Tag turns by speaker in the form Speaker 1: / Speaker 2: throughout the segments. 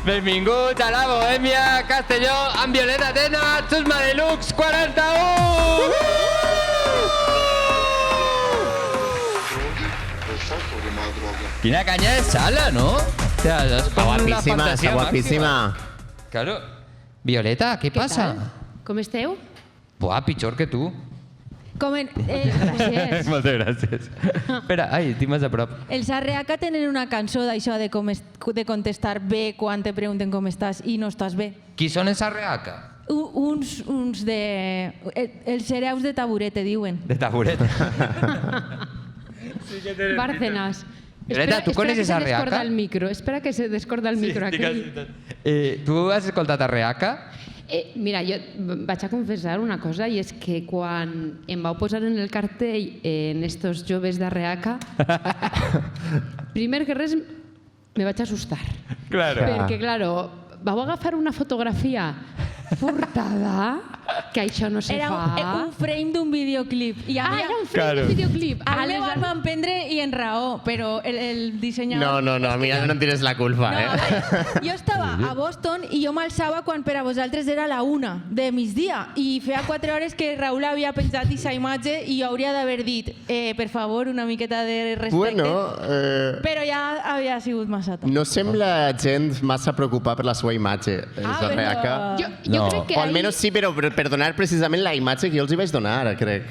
Speaker 1: Benvinguts a la Bohèmia Castelló amb Violeta Tena, Chusma Deluxe 41! Quina canya de sala, ¿no?
Speaker 2: Guapíssima, està guapíssima.
Speaker 1: Claro. Violeta, què passa?
Speaker 3: Com esteu?
Speaker 1: Buah, pitjor que tu.
Speaker 3: Gràcies.
Speaker 1: Moltes gràcies. Espera, ai, tinc més a prop.
Speaker 4: Els Arreaca tenen una cançó d'això de contestar bé quan te pregunten com estàs i no estàs bé.
Speaker 1: Qui són els Arreaca?
Speaker 4: Uns de... Els hereus de taburete, diuen.
Speaker 1: De taburet.
Speaker 3: Bárcenas.
Speaker 1: Violeta, ¿tú coneixes Arreaca?
Speaker 3: Espera que se descorda el micro aquí.
Speaker 1: Tu has escoltat Arreaca?
Speaker 3: Mira, jo vaig a confessar una cosa, i és que quan em vau posar en el cartell en estos joves d'Arreaca, primer que res me vaig assustar.
Speaker 1: Claro.
Speaker 3: Perquè, claro, vau agafar una fotografia portada, que això no se
Speaker 4: Era
Speaker 3: fa.
Speaker 4: un frame d'un videoclip.
Speaker 3: Era un frame de videoclip.
Speaker 4: A mi me'l van prendre i en raó, però el dissenyador...
Speaker 2: No, a mi no em tires la culpa,
Speaker 4: Jo estava a Boston i jo m'alçava quan per a vosaltres era la 1 de migdia i feia 4 hores que Raül havia pensat aquesta imatge i jo hauria d'haver dit per favor, una miqueta de respecte.
Speaker 2: Bueno,
Speaker 4: però ja havia sigut massa tard.
Speaker 2: no sembla gent massa preocupada per la seva imatge, els Arreaca.
Speaker 3: Jo crec que
Speaker 2: O almenys sí, però per donar precisament la imatge que jo els hi vaig donar, crec.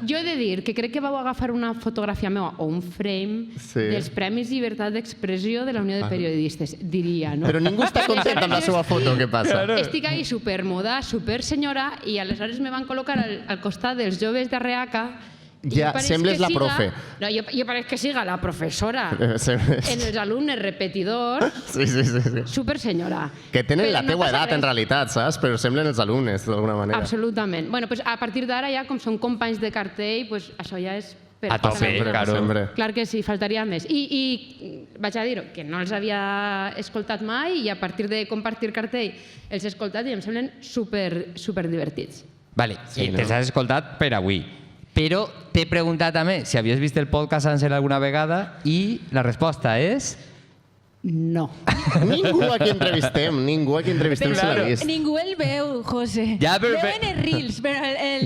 Speaker 3: Jo he de dir que crec que vau agafar una fotografia meva o un frame dels Premis Llibertat d'Expressió de la Unió de Periodistes, diria, no?
Speaker 2: Però ningú està content amb la seva foto, què passa?
Speaker 3: Estic ahí supermoda, super senyora, i aleshores me van col·locar al costat dels joves d'Arreaca.
Speaker 2: Ja, sembles la profe.
Speaker 3: No, jo pareix que siga la professora. En els alumnes repetidors,
Speaker 2: Sí.
Speaker 3: super senyora.
Speaker 2: Que tenen la
Speaker 3: Però no
Speaker 2: teua
Speaker 3: passa
Speaker 2: edat, en
Speaker 3: res.
Speaker 2: realitat, saps? Però semblen els alumnes, d'alguna manera.
Speaker 3: Absolutament. Bueno, pues a partir d'ara ja, com són companys de cartell, pues això ja és...
Speaker 1: A tope,
Speaker 2: Sempre,
Speaker 1: claro.
Speaker 2: sempre.
Speaker 3: Clar que sí, faltaria més. I vaig a dir que no els havia escoltat mai i a partir de compartir cartell els he escoltat i em semblen super divertits.
Speaker 1: Vale,
Speaker 2: Sí, no?
Speaker 1: te'ls has escoltat per avui. Però t'he preguntat també si havies vist el podcast sencer alguna vegada i la resposta és...
Speaker 3: No.
Speaker 2: Ningú a qui entrevistem se l'ha vist.
Speaker 4: Ningú el veu, José.
Speaker 1: Ja, però-
Speaker 4: Veuen els reels, però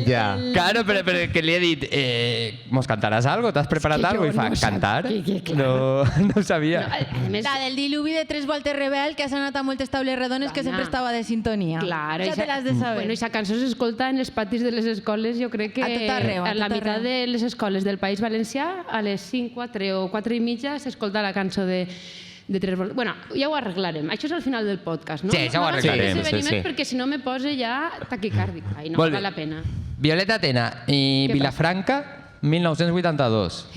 Speaker 2: Ja.
Speaker 1: Claro, però que li he dit, mos cantaràs algo? T'has preparat
Speaker 3: És que
Speaker 1: algo?
Speaker 3: jo
Speaker 1: I fa,
Speaker 3: no
Speaker 1: cantar?
Speaker 3: claro.
Speaker 1: No ho sabia.
Speaker 3: A més,
Speaker 4: La del diluvi de 3 voltes rebel, que has anat a moltes taules redones, que
Speaker 3: Dona.
Speaker 4: sempre estava de sintonia.
Speaker 3: claro,
Speaker 4: Ja te l'has de saber.
Speaker 3: Bueno, i la cançó s'escolta en els patis de les escoles, jo crec que
Speaker 4: A tot arreu, a
Speaker 3: la
Speaker 4: tot
Speaker 3: meitat
Speaker 4: arreu.
Speaker 3: de les escoles del País Valencià, a les 5, 4 o 4 i mitja, s'escolta la cançó de 3 voltes. Bueno, ja ho arreglarem. Això és al final del podcast, no?
Speaker 1: Sí, ja ho arreglarem,
Speaker 2: sí.
Speaker 3: Perquè si no me posa ja taquicàrdic. Ai, no
Speaker 1: Molt
Speaker 3: val
Speaker 1: bé.
Speaker 3: la pena.
Speaker 1: Violeta Tena i
Speaker 3: Què
Speaker 1: Vilafranca, 1982.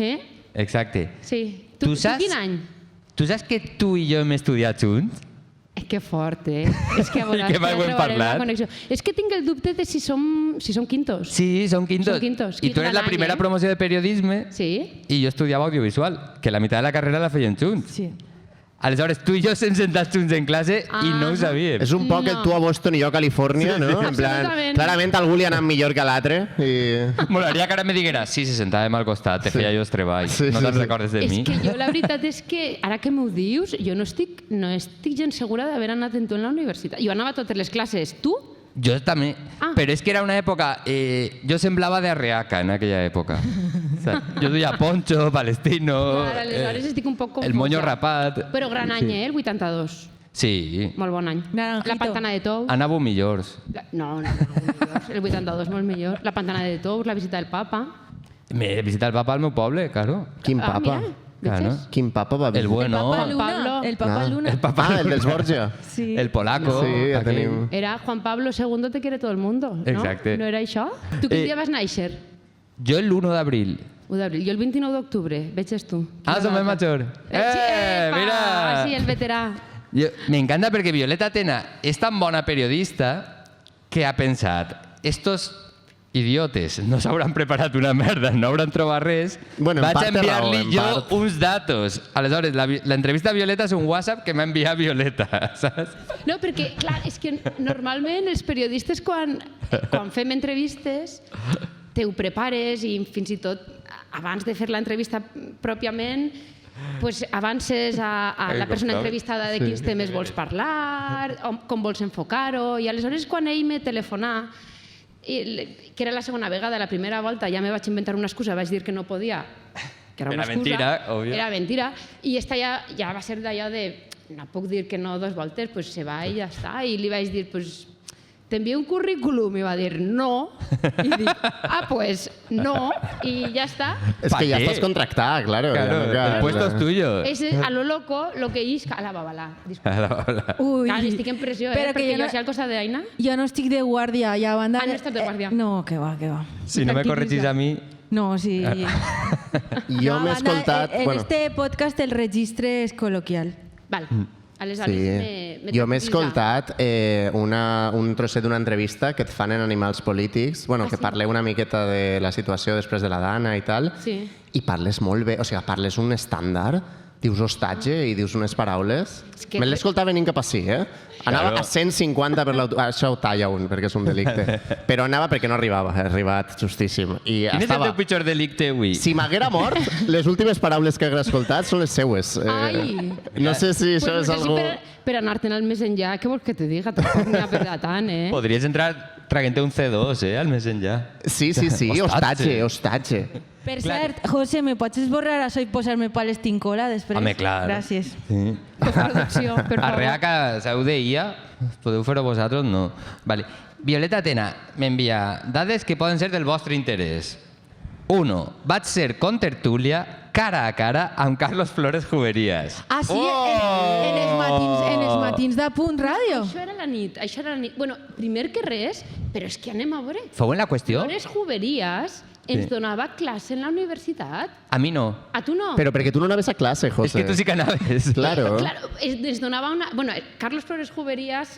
Speaker 1: Exacte.
Speaker 3: Sí.
Speaker 1: Tu
Speaker 3: Tu
Speaker 1: saps?
Speaker 3: quin any?
Speaker 1: Tu saps que tu i jo hem estudiat junts?
Speaker 3: Que fort, És que a
Speaker 1: I què mai ho hem
Speaker 3: trobarem la
Speaker 1: parlat?
Speaker 3: connexió. És que tinc el dubte de si som quintos.
Speaker 1: Sí, som quintos.
Speaker 3: Som quintos.
Speaker 1: I tu eres la
Speaker 3: Gran any,
Speaker 1: primera promoció de periodisme
Speaker 3: Sí?
Speaker 1: i jo estudiava audiovisual, que la meitat de la carrera la feien junts.
Speaker 4: Sí.
Speaker 1: Aleshores, tu i jo ens hem sentat junts en classe i no ho sabíem.
Speaker 2: És un poc el tu a Boston i jo a Califòrnia, no? En plan,
Speaker 3: Absolutament.
Speaker 2: clarament algú li ha anat millor que l'altre. I...
Speaker 1: Molaria que ara me digueras, sí, se sentàvem al costat, te feia jo els treballs.
Speaker 2: Sí,
Speaker 1: No
Speaker 2: sí,
Speaker 1: te'n
Speaker 2: sí.
Speaker 1: recordes de
Speaker 3: És
Speaker 1: mi?
Speaker 3: que jo la veritat és que, ara que m'ho dius, jo no estic gens segura d'haver anat amb tu en la universitat. Jo anava a totes les classes. Tu?
Speaker 1: Jo també,
Speaker 3: Ah.
Speaker 1: però és que era una època... jo semblava de Arreaca en aquella època. Saps? Jo duia poncho, palestino...
Speaker 3: Clar, aleshores estic un poc confusa.
Speaker 1: El moño rapat...
Speaker 3: Però gran any, el 82.
Speaker 1: Sí,
Speaker 3: Molt bon any.
Speaker 4: Naranjito.
Speaker 3: La Pantana de Tous.
Speaker 1: anàveu millors.
Speaker 3: No, el 82 molt millor. La Pantana de Tous, la visita del papa.
Speaker 1: Me visita el papa al meu poble, claro.
Speaker 2: Quin
Speaker 3: Ah,
Speaker 2: papa?
Speaker 3: mira,
Speaker 1: Claro.
Speaker 3: veges?
Speaker 2: Quin papa va
Speaker 1: El
Speaker 2: visitar?
Speaker 1: bueno,
Speaker 4: Papa
Speaker 3: Juan
Speaker 4: Luna.
Speaker 3: Pablo.
Speaker 4: El Papa Luna.
Speaker 1: el papa
Speaker 2: El dels Borja.
Speaker 4: Sí.
Speaker 1: el polaco.
Speaker 2: Sí, ja
Speaker 1: aquell.
Speaker 2: tenim.
Speaker 3: Era Juan Pablo II te quiere todo el mundo, no?
Speaker 1: Exacte.
Speaker 3: No era això? Tu quin
Speaker 1: Eh,
Speaker 3: dia vas néixer?
Speaker 1: Jo l'1 d'abril.
Speaker 3: 1 d'abril. Jo el 29 d'octubre. Veges tu.
Speaker 1: Ah, som més major.
Speaker 3: Sí,
Speaker 1: Mira!
Speaker 3: Sí, el veterà.
Speaker 1: Me encanta perquè Violeta Tena és tan bona periodista que ha pensat, estos idiotes no s'hauran preparat una merda, no hauran trobat res,
Speaker 2: Bueno, en
Speaker 1: vaig
Speaker 2: part té
Speaker 1: enviar-li
Speaker 2: raó, en
Speaker 1: jo
Speaker 2: part.
Speaker 1: uns datos. Aleshores, l'entrevista a Violeta és un WhatsApp que m'ha enviat Violeta, saps?
Speaker 3: No, perquè, clar, és que normalment els periodistes quan fem entrevistes te ho prepares i fins i tot abans de fer l'entrevista pròpiament pues avances a la persona entrevistada de quins temes vols parlar, com vols enfocar-ho, i aleshores quan ell me telefonà, que era la segona vegada, la primera volta ja me vaig inventar una excusa, vaig dir que no podia, que era una excusa.
Speaker 1: mentira, òbvio.
Speaker 3: Era mentira, i esta ja va ser d'allò de no puc dir que no 2 voltes, pues se va i ja està, i li vaig dir, pues t'envio un currículum, i va dir no, i dic, pues no, i ja està.
Speaker 2: Es que ya estás contractada, claro.
Speaker 1: Claro, el puesto es tuyo.
Speaker 3: És a lo loco, lo que és... A la babalà, disculpa.
Speaker 4: Ui,
Speaker 3: Clar, estic en pressió, perquè jo sé el cosa d'Aina.
Speaker 4: Jo no estic de guàrdia, i a banda...
Speaker 3: Ah, no estàs de guàrdia.
Speaker 4: No, que va, que va.
Speaker 1: Si no me corregís a mi...
Speaker 4: No, sí.
Speaker 2: Jo m'he escoltat...
Speaker 4: En este podcast el registre és col·loquial.
Speaker 3: Val. Aleshores,
Speaker 2: Sí. Jo m'he escoltat un trosset d'una entrevista que et fan en Animals Polítics, bueno, que parleu una miqueta de la situació després de la Dana i tal,
Speaker 3: Sí.
Speaker 2: i parles molt bé, o sigui, parles un estàndard, dius hostatge i dius unes paraules.
Speaker 3: que-
Speaker 2: Me l'escoltava venint cap així, Anava
Speaker 1: Claro.
Speaker 2: a 150 per l'auto... Això ho talla un, perquè és un delicte. Però anava perquè no arribava, ha arribat justíssim. I
Speaker 1: Quin és el
Speaker 2: estava...
Speaker 1: teu pitjor delicte avui?
Speaker 2: Si m'haguera mort, les últimes paraules que haguera escoltat són les seues.
Speaker 3: Ai!
Speaker 2: No sé si això
Speaker 3: Pues
Speaker 2: és
Speaker 3: no sé si
Speaker 2: algo...
Speaker 3: per anar-te'n al més enllà, què vols que te diga? Tampoc n'hi ha per de tant,
Speaker 1: Podries entrar traient un C2, al més enllà.
Speaker 2: Sí, hostatge.
Speaker 4: Per cert, José, me pots esborrar això i posar-me pales tincola després?
Speaker 1: Home, clar.
Speaker 4: Gràcies.
Speaker 1: Sí.
Speaker 3: Producció, per
Speaker 1: A
Speaker 3: favor.
Speaker 1: Reaca s'heu de IA, podeu fer-ho vosaltres? No. Vale. Violeta Tena m'envia dades que poden ser del vostre interès. 1. Vaig ser contertúlia cara a cara amb Carlos Flores Juberías.
Speaker 4: Ah, sí?
Speaker 1: Oh!
Speaker 4: En els matins de Punt Ràdio.
Speaker 3: Això era la nit. Bueno, primer que res, però és que anem a veure.
Speaker 1: Feu en la qüestió?
Speaker 3: Flores Juberías ens donava classe en la universitat.
Speaker 1: A mi no.
Speaker 3: A tu no?
Speaker 2: Però perquè tu no anaves a classe, José.
Speaker 1: És que tu sí que anaves.
Speaker 2: Claro.
Speaker 3: Claro, ens donava una... Bueno, Carlos Flores Juberías,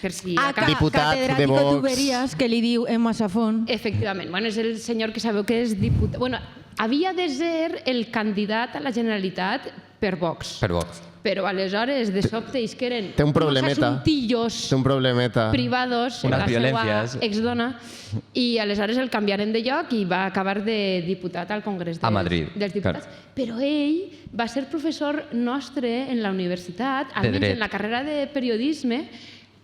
Speaker 3: per si...
Speaker 2: Diputat de
Speaker 4: catedràtico
Speaker 2: Vox.
Speaker 4: tuberías, que li diu Emma Safón.
Speaker 3: Efectivament. Bueno, és el senyor que sabeu que és diputat... Bueno, havia de ser el candidat a la Generalitat per Vox.
Speaker 1: Per Vox.
Speaker 3: Però aleshores, de sobte, és que eren
Speaker 2: Té un
Speaker 3: unos
Speaker 2: problemeta.
Speaker 3: assuntillos
Speaker 2: Té un problemeta.
Speaker 3: privados en
Speaker 1: Unas
Speaker 3: la
Speaker 1: violències.
Speaker 3: seva exdona i aleshores el canviaren de lloc i va acabar de diputat al Congrés
Speaker 1: A Madrid,
Speaker 3: dels diputats. Però ell va ser professor nostre en la universitat,
Speaker 1: De
Speaker 3: almenys
Speaker 1: dret.
Speaker 3: en la carrera de periodisme,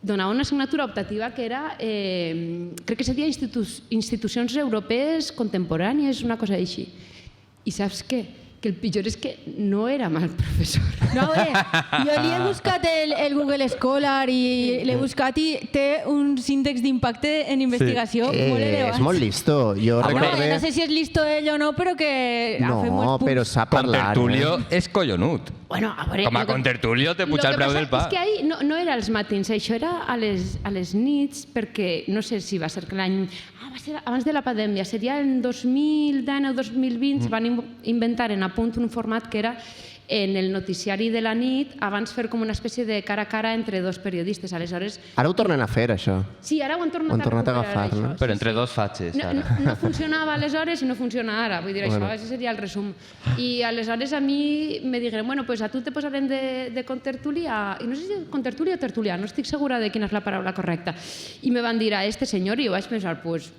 Speaker 3: donava una assignatura optativa que era, crec que seria institucions europees contemporànies, una cosa així. I saps què? Que el pitjor és que no era mal professor.
Speaker 4: No, bé, jo li he buscat el Google Scholar i l'he buscat i té uns índexs d'impacte en investigació molt elevats.
Speaker 2: És molt listo. Jo
Speaker 4: Bueno,
Speaker 2: recordé...
Speaker 4: no sé si és listo ell o no, però que ha fet
Speaker 2: No,
Speaker 4: molts
Speaker 2: però
Speaker 4: punts.
Speaker 2: sap parlar.
Speaker 1: Contertulio és collonut.
Speaker 3: Bueno, a veure,
Speaker 1: Com a contertulio te puja el preu del pa.
Speaker 3: És que ahir no era als matins, això era a les nits, perquè no sé si va ser que l'any... va ser abans de la pandèmia, seria en 2010 o 2020, van inventar en Apunt un format que era en el noticiari de la nit, abans fer com una espècie de cara a cara entre dos periodistes. Aleshores,
Speaker 2: Ara ho tornen a fer, això.
Speaker 3: sí, ara ho han tornat,
Speaker 2: Ho han tornat a
Speaker 3: recuperar,
Speaker 2: agafar, no?
Speaker 3: això.
Speaker 1: Però entre dos fatxes,
Speaker 3: No,
Speaker 1: ara.
Speaker 3: no funcionava aleshores i no funciona ara, vull dir, això seria el resum. I aleshores a mi me digueren, bueno, pues a tu te posarem de contertulia, i no sé si contertulia o tertulià, no estic segura de quina és la paraula correcta. I me van dir a este senyor i jo vaig pensar, pues,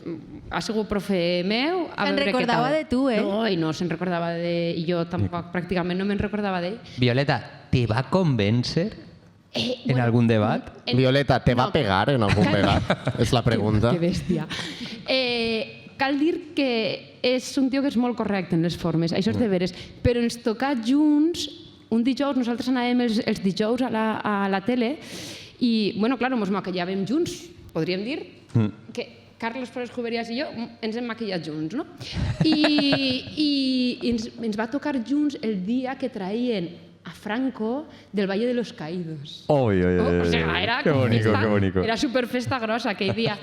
Speaker 3: ha sigut profe meu, a
Speaker 4: Se'n
Speaker 3: veure què
Speaker 4: recordava
Speaker 3: tal.
Speaker 4: de tu, eh?
Speaker 3: No, i no se'n recordava de... I jo tampoc, pràcticament no me'n recordava d'ell.
Speaker 1: Violeta, te va convèncer en
Speaker 3: Bueno,
Speaker 1: algun debat?
Speaker 2: Violeta, ¿te va a
Speaker 3: No.
Speaker 2: pegar en algún pegar? És la pregunta.
Speaker 3: Que bèstia. Cal dir que és un tio que és molt correcte en les formes, això és de veres, però ens toca junts, un dijous, nosaltres anàvem els dijous a la tele i, bueno, clar, ens maquillàvem junts, podríem dir, que Carlos Flores Juberías i jo ens hem maquillat junts, no? I ens va tocar junts el dia que traien a Franco del Valle de los Caídos.
Speaker 1: Oh,
Speaker 3: O sea, era
Speaker 1: Qué
Speaker 3: como
Speaker 1: bonito,
Speaker 3: festa,
Speaker 1: qué bonito.
Speaker 3: Era superfesta grossa aquell dia.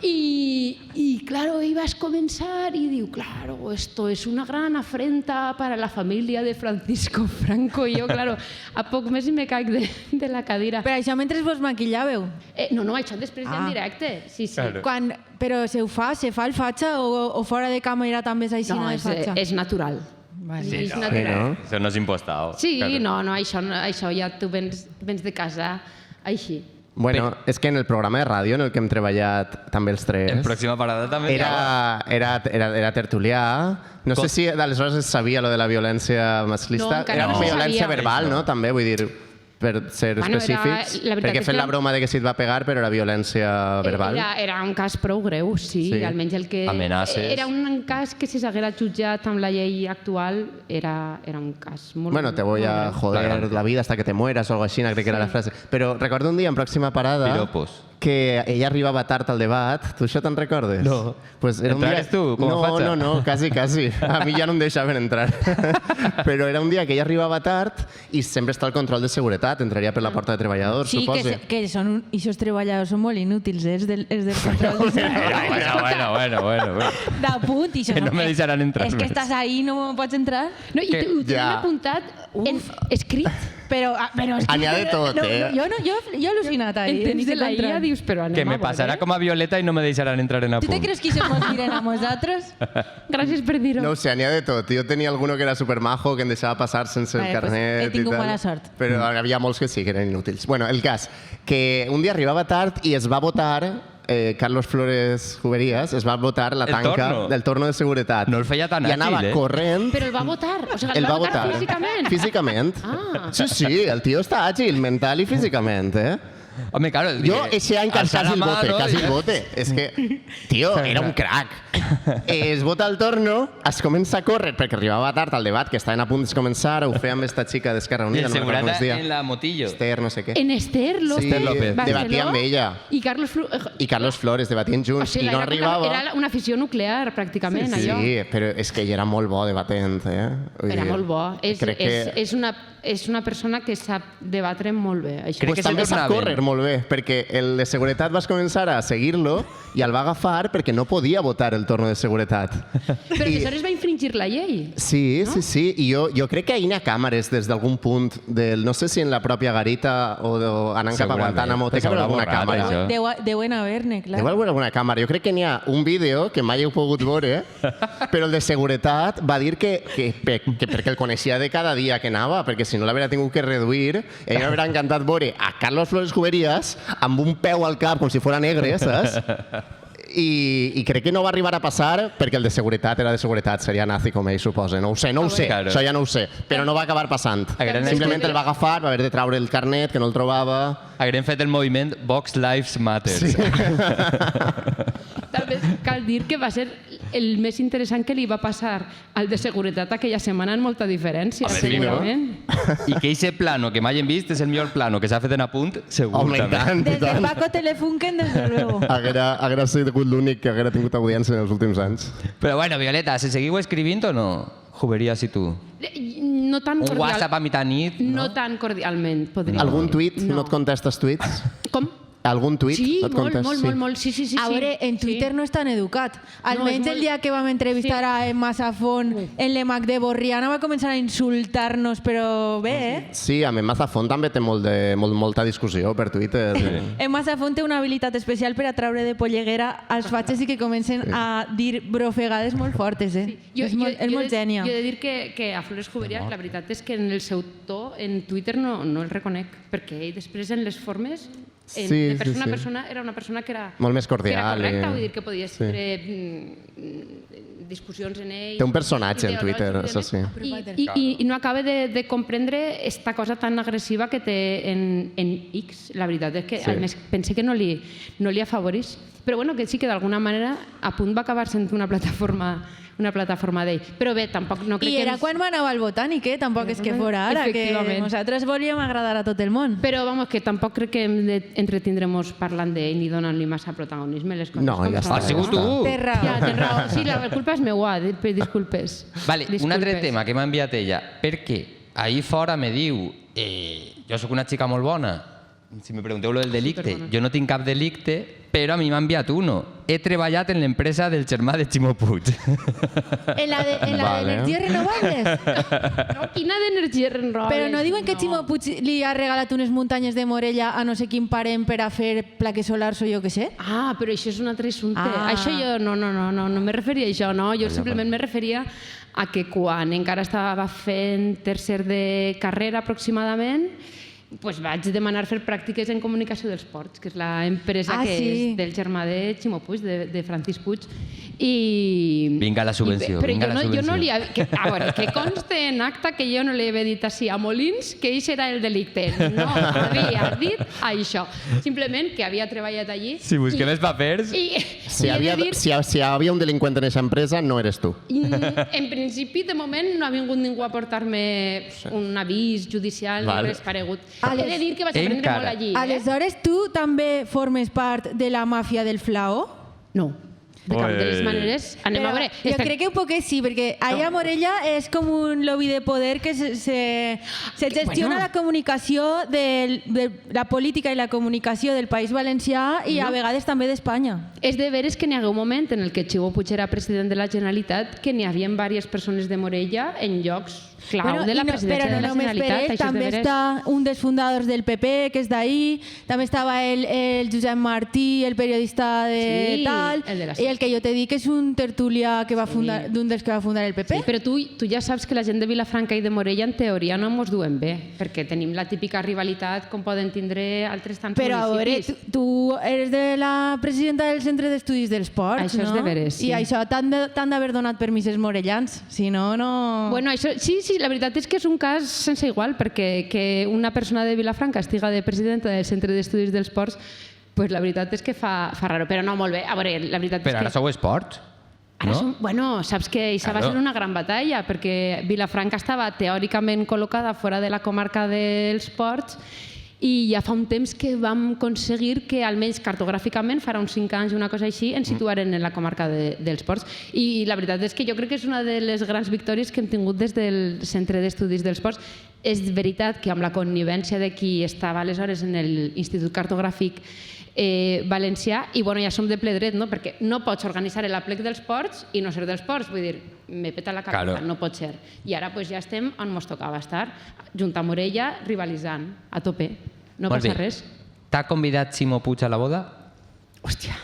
Speaker 3: I claro, ell vas començar i diu, claro, esto es una gran afrenta para la familia de Francisco Franco. I jo, claro, a poc més i me caic de la cadira.
Speaker 4: Per això mentre vos maquillàveu.
Speaker 3: No, això després en directe. Sí, sí.
Speaker 1: Claro.
Speaker 4: Però se fa el fatxa o fora de càmera també és així
Speaker 3: No,
Speaker 4: de fatxa?
Speaker 3: és natural.
Speaker 4: Vale.
Speaker 3: És natural.
Speaker 1: Això no és impostado.
Speaker 3: Sí,
Speaker 1: Claro.
Speaker 3: no, això ja tu vens de casa així.
Speaker 2: Bueno, és que en el programa de ràdio en el que hem treballat també els tres...
Speaker 1: En pròxima parada també.
Speaker 2: Era tertulià. No sé si d'aleshores es sabia lo de la violència masclista.
Speaker 3: No, encara
Speaker 2: Era
Speaker 3: no se
Speaker 2: violència
Speaker 3: sabia.
Speaker 2: verbal, no? També, vull dir, per ser específics.
Speaker 3: la veritat
Speaker 2: Perquè
Speaker 3: és
Speaker 2: fent
Speaker 3: que
Speaker 2: la broma de que si et va pegar, però era violència verbal.
Speaker 3: Era un cas prou greu, sí.
Speaker 2: Sí.
Speaker 3: Almenys el que...
Speaker 1: Amenaces.
Speaker 3: Era un cas que si s'haguera jutjat amb la llei actual era un cas molt...
Speaker 2: Bueno, te voy a
Speaker 3: molt greu.
Speaker 2: joder la vida hasta que te mueras o algo així, crec que era la frase. Però recordo un dia en pròxima parada
Speaker 1: Piropos.
Speaker 2: que ella arribava tard al debat. Tu això te'n recordes?
Speaker 1: No.
Speaker 2: Pues era un dia...
Speaker 1: Entrares tu, com a fatxa?
Speaker 2: No, quasi. A mi ja no em deixaven entrar. Però era un dia que ella arribava tard i sempre està el control de seguretat. Entraria per la porta de treballadors,
Speaker 4: Sí,
Speaker 2: suposo.
Speaker 4: que són, i aquests treballadors són molt inútils, els del control de
Speaker 1: Bueno.
Speaker 4: d'apunt. I
Speaker 1: Que no me deixaran entrar
Speaker 4: És que
Speaker 1: més.
Speaker 4: estàs ahí, no pots entrar.
Speaker 3: No, i ho tenen
Speaker 2: Ja.
Speaker 3: apuntat escrit.
Speaker 4: Però és que...
Speaker 2: N'hi ha de tot, eh?
Speaker 4: Jo he al·lucinat ahí.
Speaker 3: En temps de la IA dius, però anem
Speaker 1: Que me
Speaker 3: a veure.
Speaker 1: passarà com a Violeta i no me deixaran entrar en
Speaker 4: Tu te
Speaker 1: apunt.
Speaker 4: creus que això ens miren a nosaltres?
Speaker 3: Gràcies per dir-ho.
Speaker 2: No ho sé, n'hi ha de tot. Jo tenia alguno que era supermajo, que em deixava passar sense el
Speaker 4: Vale, pues
Speaker 2: carnet
Speaker 4: he tingut
Speaker 2: i tal.
Speaker 4: mala sort.
Speaker 2: Però hi havia molts que sí, que eren inútils. Bueno, el cas, que un dia arribava tard i es va votar Carlos Flores Juberías es va votar la
Speaker 1: El
Speaker 2: tanca
Speaker 1: torno.
Speaker 2: del torno de seguretat.
Speaker 1: No el feia tan
Speaker 2: I
Speaker 1: àgil,
Speaker 2: anava
Speaker 1: eh?
Speaker 2: corrent.
Speaker 3: Però el va votar. O sigui,
Speaker 2: El
Speaker 3: el
Speaker 2: va
Speaker 3: votar
Speaker 2: votar.
Speaker 3: físicament.
Speaker 2: Físicament.
Speaker 3: Ah.
Speaker 2: Sí, el tio està àgil, mental i físicament, eh?
Speaker 1: Home, claro...
Speaker 2: Jo, ese any quasi el bote, quasi el
Speaker 1: el
Speaker 2: bote. És que, tio, era un crac. Es vota el torno, es comença a córrer, perquè arribava tard al debat, que estaven a punt de començar, ho feia amb esta xica d'Esquerra
Speaker 1: I
Speaker 2: Unida,
Speaker 1: el
Speaker 2: no recordo com es
Speaker 1: segurata
Speaker 2: deia.
Speaker 1: en la motillo.
Speaker 2: Esther, no sé què.
Speaker 3: En Esther López.
Speaker 2: Sí,
Speaker 1: López.
Speaker 3: Barceló,
Speaker 2: debatia amb ella.
Speaker 3: I Carlos
Speaker 2: I Carlos Flores debatien
Speaker 3: O
Speaker 2: junts
Speaker 3: sigui,
Speaker 2: i no arribava.
Speaker 3: Era una afició nuclear, pràcticament,
Speaker 2: Sí,
Speaker 3: allò.
Speaker 2: però és que ell era molt bo debatent, eh? Vull
Speaker 3: Era
Speaker 2: dir,
Speaker 3: molt bo.
Speaker 2: crec que...
Speaker 3: És una persona que sap debatre molt bé. Això.
Speaker 1: Crec
Speaker 2: Pues
Speaker 1: que se
Speaker 2: també sap
Speaker 1: tornaven.
Speaker 2: córrer molt bé, perquè el de seguretat vas començar a seguir-lo i el va agafar perquè no podia votar el torno de seguretat.
Speaker 3: Però aleshores va infringir la llei.
Speaker 2: Sí, sí. I jo crec que ahir hi ha càmeres des d'algun punt, no sé si en la pròpia garita o anant cap a
Speaker 1: Segurament.
Speaker 2: Guantánamo, té que haver
Speaker 1: S'haurà
Speaker 2: alguna
Speaker 1: borrat,
Speaker 2: càmera.
Speaker 1: això.
Speaker 4: Deuen haver-ne, clar.
Speaker 2: Deu haver alguna càmera. Jo crec que n'hi ha un vídeo que mai heu pogut veure, però el de seguretat va dir que perquè el coneixia de cada dia que anava, perquè si no l'hauria tingut que reduir, ell m'hauria encantat veure a Carlos Flores Juberías amb un peu al cap com si fora negre, saps? I crec que no va arribar a passar perquè el de seguretat era de seguretat, seria nazi com ell suposa. No ho sé,
Speaker 1: Claro.
Speaker 2: això ja no ho sé, però no va acabar passant.
Speaker 1: A gran
Speaker 2: Simplement
Speaker 1: escut-
Speaker 2: el va agafar, va haver de treure el carnet, que no el trobava...
Speaker 1: Haguem fet el moviment Vox Lives Matter. Sí.
Speaker 3: També cal dir que va ser el més interessant que li va passar al de seguretat aquella setmana en molta diferència,
Speaker 1: Home, sí,
Speaker 3: segurament.
Speaker 1: I que aquest plano que mai hem vist és el millor plano que s'ha fet en apunt, segur.
Speaker 2: Home, i
Speaker 1: també.
Speaker 2: tant, i
Speaker 4: Des de
Speaker 2: tant.
Speaker 4: Paco Telefunken, desde luego.
Speaker 2: Haguera sigut l'únic que haguera tingut audiència en els últims anys.
Speaker 1: Però bueno, Violeta, se seguiu escrivint o no? Juberías i tu.
Speaker 3: No tan
Speaker 1: Un
Speaker 3: cordial.
Speaker 1: WhatsApp a mitjanit,
Speaker 3: No tan cordialment, podria
Speaker 2: Algun
Speaker 3: dir.
Speaker 2: tuit? No et contestes tuits?
Speaker 3: Com?
Speaker 2: Algun tuit?
Speaker 3: Sí,
Speaker 2: no et
Speaker 3: molt,
Speaker 2: contestes?
Speaker 3: molt. Sí.
Speaker 4: A veure, en Twitter no és tan educat. Almenys
Speaker 3: és
Speaker 4: el
Speaker 3: molt-
Speaker 4: dia que vam entrevistar
Speaker 3: Sí.
Speaker 4: a Emma Safón en l'EMAC de Borriana va començar a insultar-nos, però bé, eh?
Speaker 2: Sí, a mi Mazafón també té molta discussió per Twitter.
Speaker 4: Emma Safón té una habilitat especial per a traure de polleguera als fatxes i que comencen a dir brofegades molt fortes, eh? És molt gènia.
Speaker 3: Jo he de dir que a Flores Juberías la veritat és que en el seu to en Twitter no el reconec, perquè ell després en les formes de persona a persona era una persona que era
Speaker 2: Molt més
Speaker 3: que era
Speaker 2: cordial.
Speaker 3: correcta, vull dir que podies fer discussions en ell.
Speaker 2: Té un personatge en Twitter, això sí.
Speaker 3: I no acaba de comprendre esta cosa tan agressiva que té en X. La veritat és que, a més, pense que no li afavoreix. Però bueno, que sí que d'alguna manera a punt va acabar sent una plataforma d'ell. Però bé, tampoc no crec
Speaker 4: I
Speaker 3: que...
Speaker 4: era quan va anar al Botànic, eh? Tampoc és que fora ara, que
Speaker 3: Efectivament.
Speaker 4: nosaltres volíem agradar a tot el món.
Speaker 3: Però, vamos, que tampoc crec que hem d'entretindre-nos parlant d'ell ni donant-li massa protagonisme, les coses
Speaker 2: No,
Speaker 3: com
Speaker 2: ja
Speaker 3: són.
Speaker 2: està.
Speaker 1: Ha sigut tu.
Speaker 4: Té raó.
Speaker 3: Ja, tens raó. Sí, la culpa és meua, disculpes.
Speaker 1: Vale, un
Speaker 3: Disculpes.
Speaker 1: altre tema que m'ha enviat ella, perquè ahir fora me diu jo sóc una xica molt bona, si me pregunteu lo del delicte,
Speaker 3: Superbona.
Speaker 1: jo no tinc cap delicte, però a mi m'ha enviat uno. He treballat en l'empresa del germà de Ximo Puig.
Speaker 4: En la
Speaker 2: Vale.
Speaker 4: d'energies renovables.
Speaker 3: No, quina d'energia renovables.
Speaker 4: Però no diuen que Ximo Puig li ha regalat unes muntanyes de Morella a no sé quin parent per a fer plaques solars o jo què sé?
Speaker 3: Ah, però això és un altre assumpte.
Speaker 4: Ah.
Speaker 3: Això jo no me referia a això, no. Jo simplement me referia a que quan encara estava fent tercer de carrera aproximadament, pues vaig demanar fer pràctiques en comunicació dels ports, que és l'empresa que és del germà de Ximo Puig, de Francis Puig. I...
Speaker 1: Vinga la subvenció,
Speaker 3: Però
Speaker 1: vinga la subvenció.
Speaker 3: jo no li havia... A veure, que conste en acta que jo no li havia dit així a Molins que ell era el delicte. No havia dit això. Simplement que havia treballat allí.
Speaker 1: Si busquem els papers...
Speaker 2: Si havia un delinqüent en aquesta empresa, no eres tu.
Speaker 3: En principi, de moment, no ha vingut ningú a portar-me un avís judicial ni res paregut. He de dir que vaig aprendre molt allí.
Speaker 4: Aleshores, tu també formes part de la màfia del Flao?
Speaker 3: No. De cap de les maneres, anem a veure.
Speaker 4: Jo crec que un poquet sí, perquè allà a Morella és com un lobby de poder que se gestiona la comunicació de la política i la comunicació del País Valencià i a vegades també d'Espanya.
Speaker 3: És de veres que n'hi hagué un moment en el que Ximo Puig era president de la Generalitat que n'hi havia diverses persones de Morella en llocs clau de la presidència de la Generalitat.
Speaker 4: També està un dels fundadors del PP, que és d'ahir, també estava el Josep Martí, el periodista de tal, i el que jo t'he dit que és un tertulià que va fundar, d'un dels que va fundar el PP.
Speaker 3: Sí, però tu ja saps que la gent de Vilafranca i de Morella en teoria no mos duen bé, perquè tenim la típica rivalitat com poden tindre altres tants municipis.
Speaker 4: Però a veure, tu eres de la presidenta del Centre d'Estudis dels Ports,
Speaker 3: no? Això és de veres, sí.
Speaker 4: I això t'han d'haver donat permisos morellans, si no, no...
Speaker 3: Bueno, això, sí, la veritat és que és un cas sense igual, perquè que una persona de Vilafranca estiga de presidenta del Centre d'Estudis dels Ports, pues la veritat és que fa raro, però no molt bé. A veure, la veritat és que...
Speaker 1: Però ara sou esports, no?
Speaker 3: Bueno, saps que això va ser una gran batalla, perquè Vilafranca estava teòricament col·locada fora de la comarca dels Ports i ja fa un temps que vam aconseguir que almenys cartogràficament, farà uns 5 anys una cosa així, ens situaren en la comarca dels Ports. I la veritat és que jo crec que és una de les grans victòries que hem tingut des del Centre d'Estudis dels Ports. És veritat que amb la connivència de qui estava aleshores en l'Institut Cartogràfic valencià, i bueno, ja som de ple dret, no? Perquè no pots organitzar l'aplec dels ports i no ser dels ports, vull dir, me peta la cabeza, no pot ser. I ara pues, ja estem on ens tocava estar, junt a Morella, rivalitzant, a tope. No passa res.
Speaker 1: T'ha convidat Ximo Puig a la boda?
Speaker 3: Hòstia.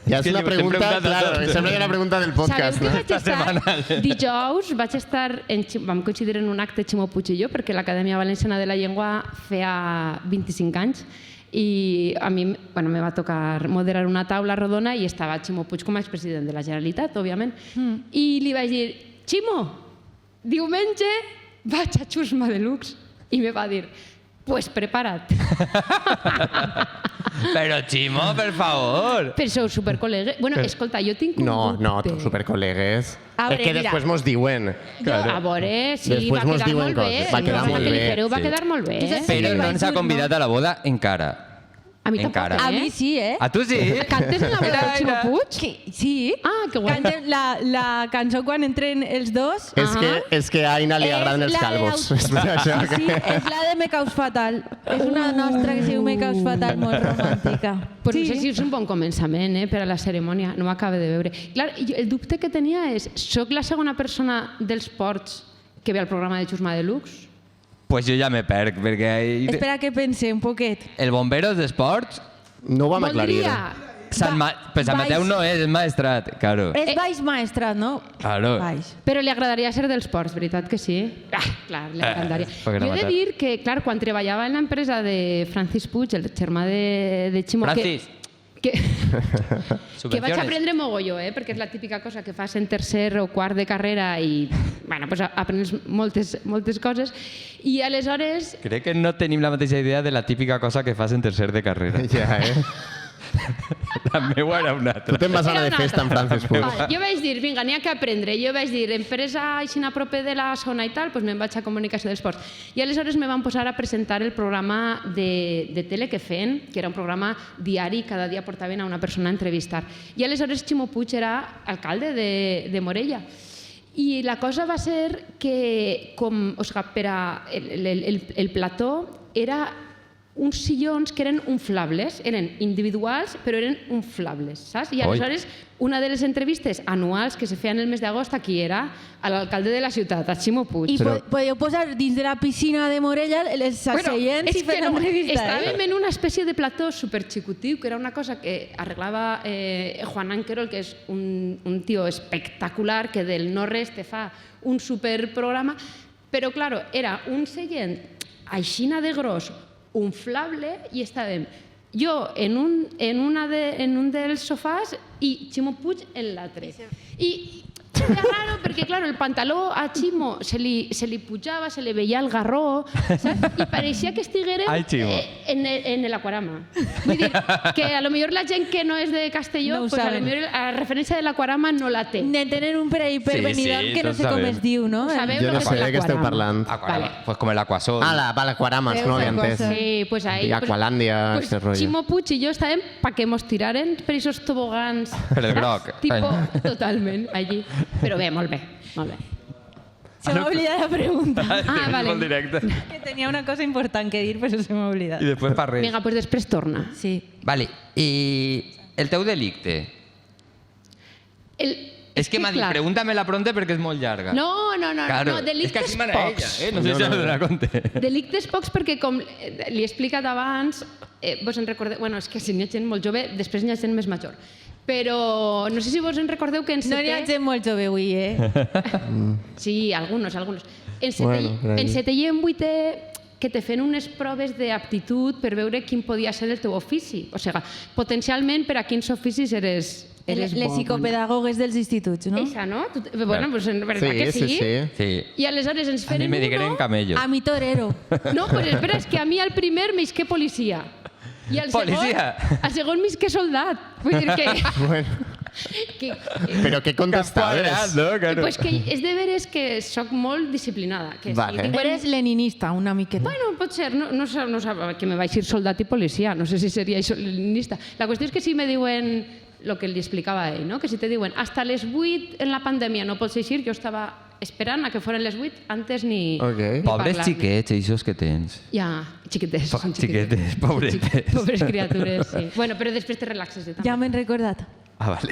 Speaker 2: Ja és una pregunta, claro, sembla que és una pregunta del podcast.
Speaker 3: Sabeu que vaig estar dijous, vam coincidir en un acte Ximo Puig i jo, perquè l'Acadèmia Valenciana de la Llengua feia 25 anys, i a mi me va tocar moderar una taula rodona i estava Ximo Puig com a expresident de la Generalitat, òbviament. I li vaig dir, Ximo, diumenge vaig a Xusma Deluxe. I me va dir, pues prepara't.
Speaker 1: Però Ximo, per favor.
Speaker 3: Però sou supercol·legues. Bueno, escolta, jo tinc un dubte.
Speaker 2: No, supercol·legues. És que després mos diuen.
Speaker 3: A veure, sí,
Speaker 2: després
Speaker 3: va quedar molt bé.
Speaker 2: Va quedar molt bé.
Speaker 3: Va quedar molt bé.
Speaker 1: Però no ens ha convidat a la boda encara.
Speaker 3: A mi tampoc,
Speaker 4: A mi sí,
Speaker 1: A tu sí?
Speaker 3: Cantes en la boda del Ximo Puig?
Speaker 4: Sí.
Speaker 3: Ah, que guai.
Speaker 4: Cantem la cançó quan entren els dos.
Speaker 2: És que a Aina li agraden els calvos.
Speaker 4: Sí, és la de Me Caus Fatal. És una nostra que es diu Me Caus Fatal, molt romàntica.
Speaker 3: Pues no sé si és un bon començament per a la cerimònia, no m'acaba de veure. Clar, el dubte que tenia és, soc la segona persona dels ports que ve al programa de Xusma Deluxe?
Speaker 1: Pues jo ja me perc, perquè...
Speaker 4: Espera que pense un poquet.
Speaker 1: El Bomberos d'Esports...
Speaker 2: No ho vam aclarir.
Speaker 1: Sant Mateu no és Maestrat, claro.
Speaker 4: És Baix Maestrat, no?
Speaker 1: Claro.
Speaker 4: Baix.
Speaker 3: Però li agradaria ser dels ports, veritat que sí? Clar, li agradaria. Jo he de dir que, clar, quan treballava en l'empresa de Francis Puig, el germà de Ximo...
Speaker 1: Francis!
Speaker 3: Que vaig aprendre mogolló, perquè és la típica cosa que fas en tercer o quart de carrera i pues aprens moltes coses. I aleshores...
Speaker 1: Crec que no tenim la mateixa idea de la típica cosa que fas en tercer de carrera.
Speaker 2: Ja,
Speaker 1: La meva era una altra.
Speaker 2: Tu te'n vas anar de festa amb Francis Puig.
Speaker 3: Jo vaig dir, vinga, n'hi ha que aprendre. Jo vaig dir, empresa així a prop de la zona i tal, doncs me'n vaig a Comunicació dels Ports. I aleshores me van posar a presentar el programa de tele que feien, que era un programa diari, cada dia portaven a una persona a entrevistar. I aleshores Ximo Puig era alcalde de Morella. I la cosa va ser que, per a el plató, era uns sillons que eren inflables, eren individuals, però eren inflables, saps? I aleshores, una de les entrevistes anuals que se feien el mes d'agost aquí era a l'alcalde de la ciutat, a Ximo Puig.
Speaker 4: I podeu posar dins de la piscina de Morella els asseients i fer l'entrevista.
Speaker 3: Estàvem en una espècie de plató superxicotiu, que era una cosa que arreglava Juan Anquerol, que és un tio espectacular, que del no-res te fa un superprograma, però, clar, era un seient aixina de gros, unflable, i estàvem jo en un dels sofàs i Ximo Puig en l'altre. I era raro perquè, clar, el pantaló a Ximo se li pujava, se li veia el garró, saps? I pareixia que estiguérem en l'aquarama. Vull dir, que a lo millor la gent que no és de Castelló,
Speaker 4: no
Speaker 3: pues a lo millor la referència de l'aquarama no la té.
Speaker 4: Ne tenen un per ahí per Benidorm que no sé com es diu, no?
Speaker 3: Sabeu
Speaker 2: Jo no sé de què esteu parlant.
Speaker 1: Pues com l'aquasol.
Speaker 2: L'aquaramas, no l'entès.
Speaker 3: Sí, pues ahí.
Speaker 2: I Aqualàndia,
Speaker 3: pues
Speaker 2: este rotllo.
Speaker 3: Ximo Puig i jo estàvem pa que mos tiraren per esos tobogans.
Speaker 1: Per el groc.
Speaker 3: Tipo, totalment, allí. Però bé, molt bé, molt bé.
Speaker 4: Se m'ha oblidat la pregunta.
Speaker 3: Vale.
Speaker 1: Molt directe.
Speaker 4: Que tenia una cosa important que dir, però se m'ha oblidat.
Speaker 1: I després per res.
Speaker 3: Vinga, pues després torna.
Speaker 4: Sí.
Speaker 1: Vale, i el teu delicte? És que m'ha dit,
Speaker 3: clar,
Speaker 1: pregúntamela pronta perquè és molt llarga.
Speaker 3: No,
Speaker 1: Claro, és que
Speaker 3: delictes
Speaker 1: així mana ella,
Speaker 3: pocs.
Speaker 1: no sé si s'ha donat compte.
Speaker 3: Delictes pocs perquè, com li he explicat abans, vos en recordeu... Bueno, és que si n'hi ha gent molt jove, després n'hi ha gent més major. Però no sé si vos en recordeu que en
Speaker 4: No n'hi ha gent molt jove avui,
Speaker 3: Sí, algunos. En
Speaker 2: Bueno,
Speaker 3: setè i en vuitè que te fent unes proves d'aptitud per veure quin podia ser el teu ofici. O sigui, potencialment per a quins oficis eres
Speaker 4: Les
Speaker 3: bo.
Speaker 4: psicopedagogues dels instituts, no?
Speaker 3: Eixa, no? Bueno, pues en verdad que sí.
Speaker 1: Sí.
Speaker 3: I aleshores ens
Speaker 1: A mi
Speaker 3: feren
Speaker 1: me digueren camellos.
Speaker 4: A mi torero.
Speaker 3: No, pues espera, és que a mi al primer m'isqué policia. I al
Speaker 1: Policia?
Speaker 3: segon m'isqué soldat. Vull dir que...
Speaker 2: Bueno,
Speaker 3: que
Speaker 2: però què contestaves?
Speaker 1: no? Claro.
Speaker 3: pues que és de veres que sóc molt disciplinada. Que
Speaker 2: Vale.
Speaker 3: sí,
Speaker 4: Eres leninista, una miqueta.
Speaker 3: bueno, pot ser, no que me vaig ir soldat i policia, no sé si seria això leninista. La qüestió és que si me diuen el que li explicava a ell, no? Que si te diuen hasta les 8 en la pandèmia no pots eixir, jo estava esperant a que foren les 8 antes ni
Speaker 2: Ok.
Speaker 1: Pobres
Speaker 3: parlar-ne.
Speaker 1: xiquets, eixos que tens.
Speaker 3: Ja, xiquetes. són
Speaker 1: Xiquetes, pobretes.
Speaker 3: Pobres criatures, sí. Bueno, però després te relaxes de tant.
Speaker 4: Ja m'he recordat.
Speaker 1: Ah, vale.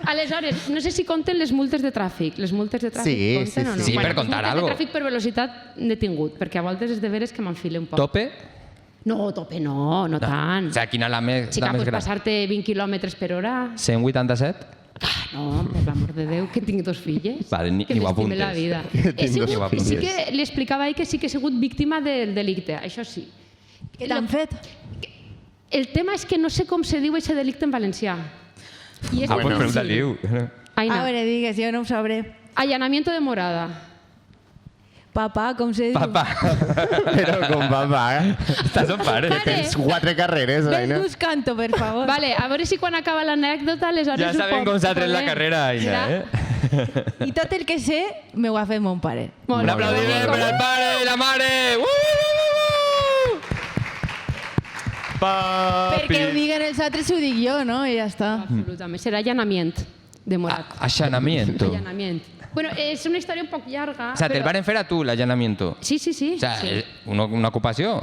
Speaker 3: Aleshores, no sé si compten les multes de tràfic. Les multes de tràfic
Speaker 2: Sí,
Speaker 3: compten
Speaker 2: sí,
Speaker 3: o no?
Speaker 1: sí. Sí, per contar
Speaker 3: les multes
Speaker 1: algo.
Speaker 3: de tràfic per velocitat detingut, perquè a voltes és de veres que m'enfile un poc.
Speaker 1: Tope?
Speaker 3: No, tope no tant.
Speaker 1: O sigui, quina la més,
Speaker 3: Xica,
Speaker 1: la més
Speaker 3: pots
Speaker 1: gran?
Speaker 3: passar-te 20 quilòmetres per hora.
Speaker 1: 187?
Speaker 3: No, per l'amor de Déu, que tinc 2 filles.
Speaker 1: Vale, ni
Speaker 3: que
Speaker 1: ho
Speaker 3: m'estime
Speaker 1: apuntes.
Speaker 3: la vida.
Speaker 2: Tinc dos
Speaker 3: Sí
Speaker 2: filles.
Speaker 3: que li explicava a ell que sí que he sigut víctima del delicte, això sí.
Speaker 4: Què t'han fet?
Speaker 3: El tema és que no sé com se diu aquest delicte en valencià. I és
Speaker 1: Ah, pues
Speaker 2: Bueno,
Speaker 1: pregunta-li-ho.
Speaker 3: Aina,
Speaker 4: A veure, digues, jo no ho sabré.
Speaker 3: allanamiento de morada.
Speaker 4: Papà, com se diu?
Speaker 1: Papà,
Speaker 2: Però com va,
Speaker 1: estàs on pare?
Speaker 3: Pare.
Speaker 2: Tens 4 carreres,
Speaker 4: Ves
Speaker 2: Aina.
Speaker 4: buscant-ho, per favor.
Speaker 3: Vale, a veure si quan acaba l'anècdota aleshores
Speaker 1: Ja
Speaker 3: ho
Speaker 1: sabem
Speaker 3: pot
Speaker 1: com s'ha tret la
Speaker 3: poder.
Speaker 1: carrera, Aina, eh?
Speaker 4: I tot el que sé, m'ho ha fet mon pare.
Speaker 3: Molt
Speaker 1: Un
Speaker 3: bé.
Speaker 1: aplaudiment per al pare i la mare! Papi!
Speaker 4: Perquè ho diguen els altres, ho dic jo, no? I ja està.
Speaker 3: Absolutament. Serà allanament de morat.
Speaker 1: Allanamiento.
Speaker 3: Allanament. Bueno, és una història un poc llarga.
Speaker 1: O sea, te'l van fer a tu, l'allanamiento.
Speaker 3: Sí, sí, sí.
Speaker 1: O sea,
Speaker 3: sí.
Speaker 1: una ocupació.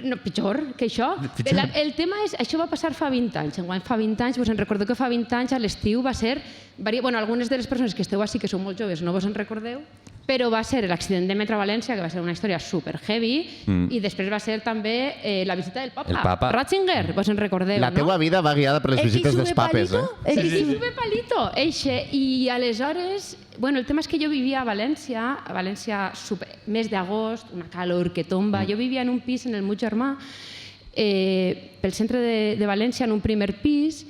Speaker 3: No, pitjor que això.
Speaker 1: Pitjor.
Speaker 3: El tema és, això va passar fa 20 anys. Enguany fa 20 anys, vos en recordo que fa 20 anys a l'estiu va ser... Bueno, algunes de les persones que esteu així, que sou molt joves, no vos en recordeu, però va ser l'accident de Metro València, que va ser una història super heavy, i després va ser també la visita del Papa.
Speaker 1: El Papa.
Speaker 3: Ratzinger, vos en recordeu,
Speaker 2: La
Speaker 3: no?
Speaker 2: teua vida va guiada per les visites dels papes, eh?
Speaker 3: Sí, sí, sube palito, eixe. I aleshores, bueno, el tema és que jo vivia a València mes d'agost, una calor que tomba. Jo vivia en un pis en el meu germà, pel centre de València, en un primer pis,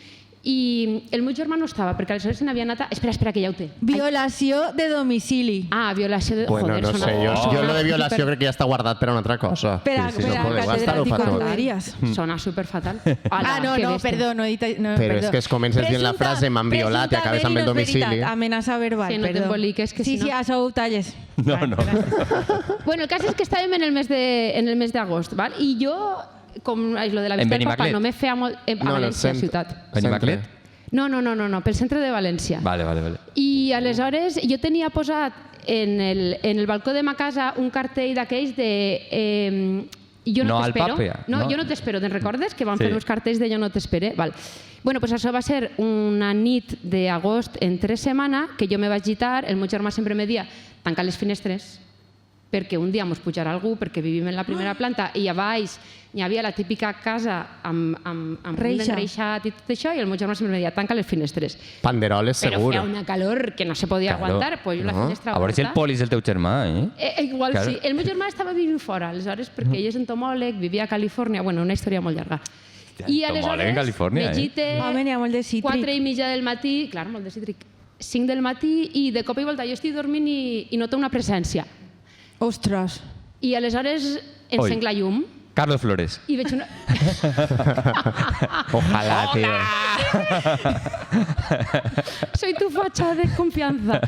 Speaker 3: i el meu germà no estava, perquè aleshores se n'havia anat a... Espera, que ja ho té.
Speaker 4: Violació de domicili.
Speaker 3: Ah, violació de...
Speaker 2: Bueno,
Speaker 3: Joder,
Speaker 2: no
Speaker 3: sona-
Speaker 2: sé, jo
Speaker 3: sona
Speaker 2: lo de violació
Speaker 3: super-
Speaker 2: crec que ja està guardat per a una altra cosa.
Speaker 4: Espera,
Speaker 2: Sí, sí,
Speaker 4: espera,
Speaker 2: no podeu estar-ho
Speaker 4: catedràtico
Speaker 2: fatal.
Speaker 4: Tuberías.
Speaker 3: Sona superfatal.
Speaker 4: Ah, no, perdó, no he dit... No,
Speaker 2: Però
Speaker 4: perdó.
Speaker 2: és que es comences dient la frase m'han violat i acabes amb el
Speaker 4: presumptament no és
Speaker 2: domicili.
Speaker 4: veritat, amenaça verbal,
Speaker 3: Sí, no
Speaker 4: perdó.
Speaker 3: t'emboliques, que
Speaker 4: sí,
Speaker 3: si no-
Speaker 4: Sí, això ho talles.
Speaker 1: No, no.
Speaker 3: Bueno, el cas és que estàvem en el mes d'agost, val? I jo, com lo de la
Speaker 1: En
Speaker 3: visita del Papa,
Speaker 1: Benimaclet?
Speaker 3: no me feia molt... A
Speaker 2: No,
Speaker 3: València,
Speaker 2: centre.
Speaker 3: ciutat.
Speaker 1: Benimaclet?
Speaker 3: No, pel centre de València.
Speaker 1: Vale.
Speaker 3: I aleshores jo tenia posat en el balcó de ma casa un cartell d'aquells de... jo
Speaker 1: No
Speaker 3: no
Speaker 1: al
Speaker 3: t'espero.
Speaker 1: Papa,
Speaker 3: No,
Speaker 1: no.
Speaker 3: jo no t'espero, te'n recordes? Que van
Speaker 1: Sí.
Speaker 3: fer uns cartells de jo no t'espere. Val. Bueno, pues això va ser una nit d'agost en 3 setmanes que jo me vaig gitar, el meu germà sempre me dia tancar les finestres perquè un dia ens pujarà algú, perquè vivim en la primera planta, i a baix hi havia la típica casa amb engreixat i tot això, i el meu germà sempre em deia, tanca les finestres.
Speaker 2: Panderoles,
Speaker 3: Però
Speaker 2: segur.
Speaker 3: feia una calor que no se podia aguantar, pues jo la finestra
Speaker 1: A veure si el
Speaker 3: oberta.
Speaker 1: Poli és el teu germà,
Speaker 3: Igual
Speaker 1: Claro.
Speaker 3: sí. El meu germà estava vivint fora, aleshores, perquè ell és entomòleg, vivia a Califòrnia, bueno, una història molt llarga. I
Speaker 1: entomòleg en Califòrnia,
Speaker 3: vegite,
Speaker 4: Home, n'hi ha molt de cítric.
Speaker 3: 4:30 del matí, clar, molt de cítric, 5 del matí, i de cop i volta jo estic dormint i noto una presència.
Speaker 4: Ostres.
Speaker 3: I aleshores encenc la llum
Speaker 1: Carlos Flores.
Speaker 3: i veig una...
Speaker 2: Ojalá, tío.
Speaker 3: Soy tu facha de confianza.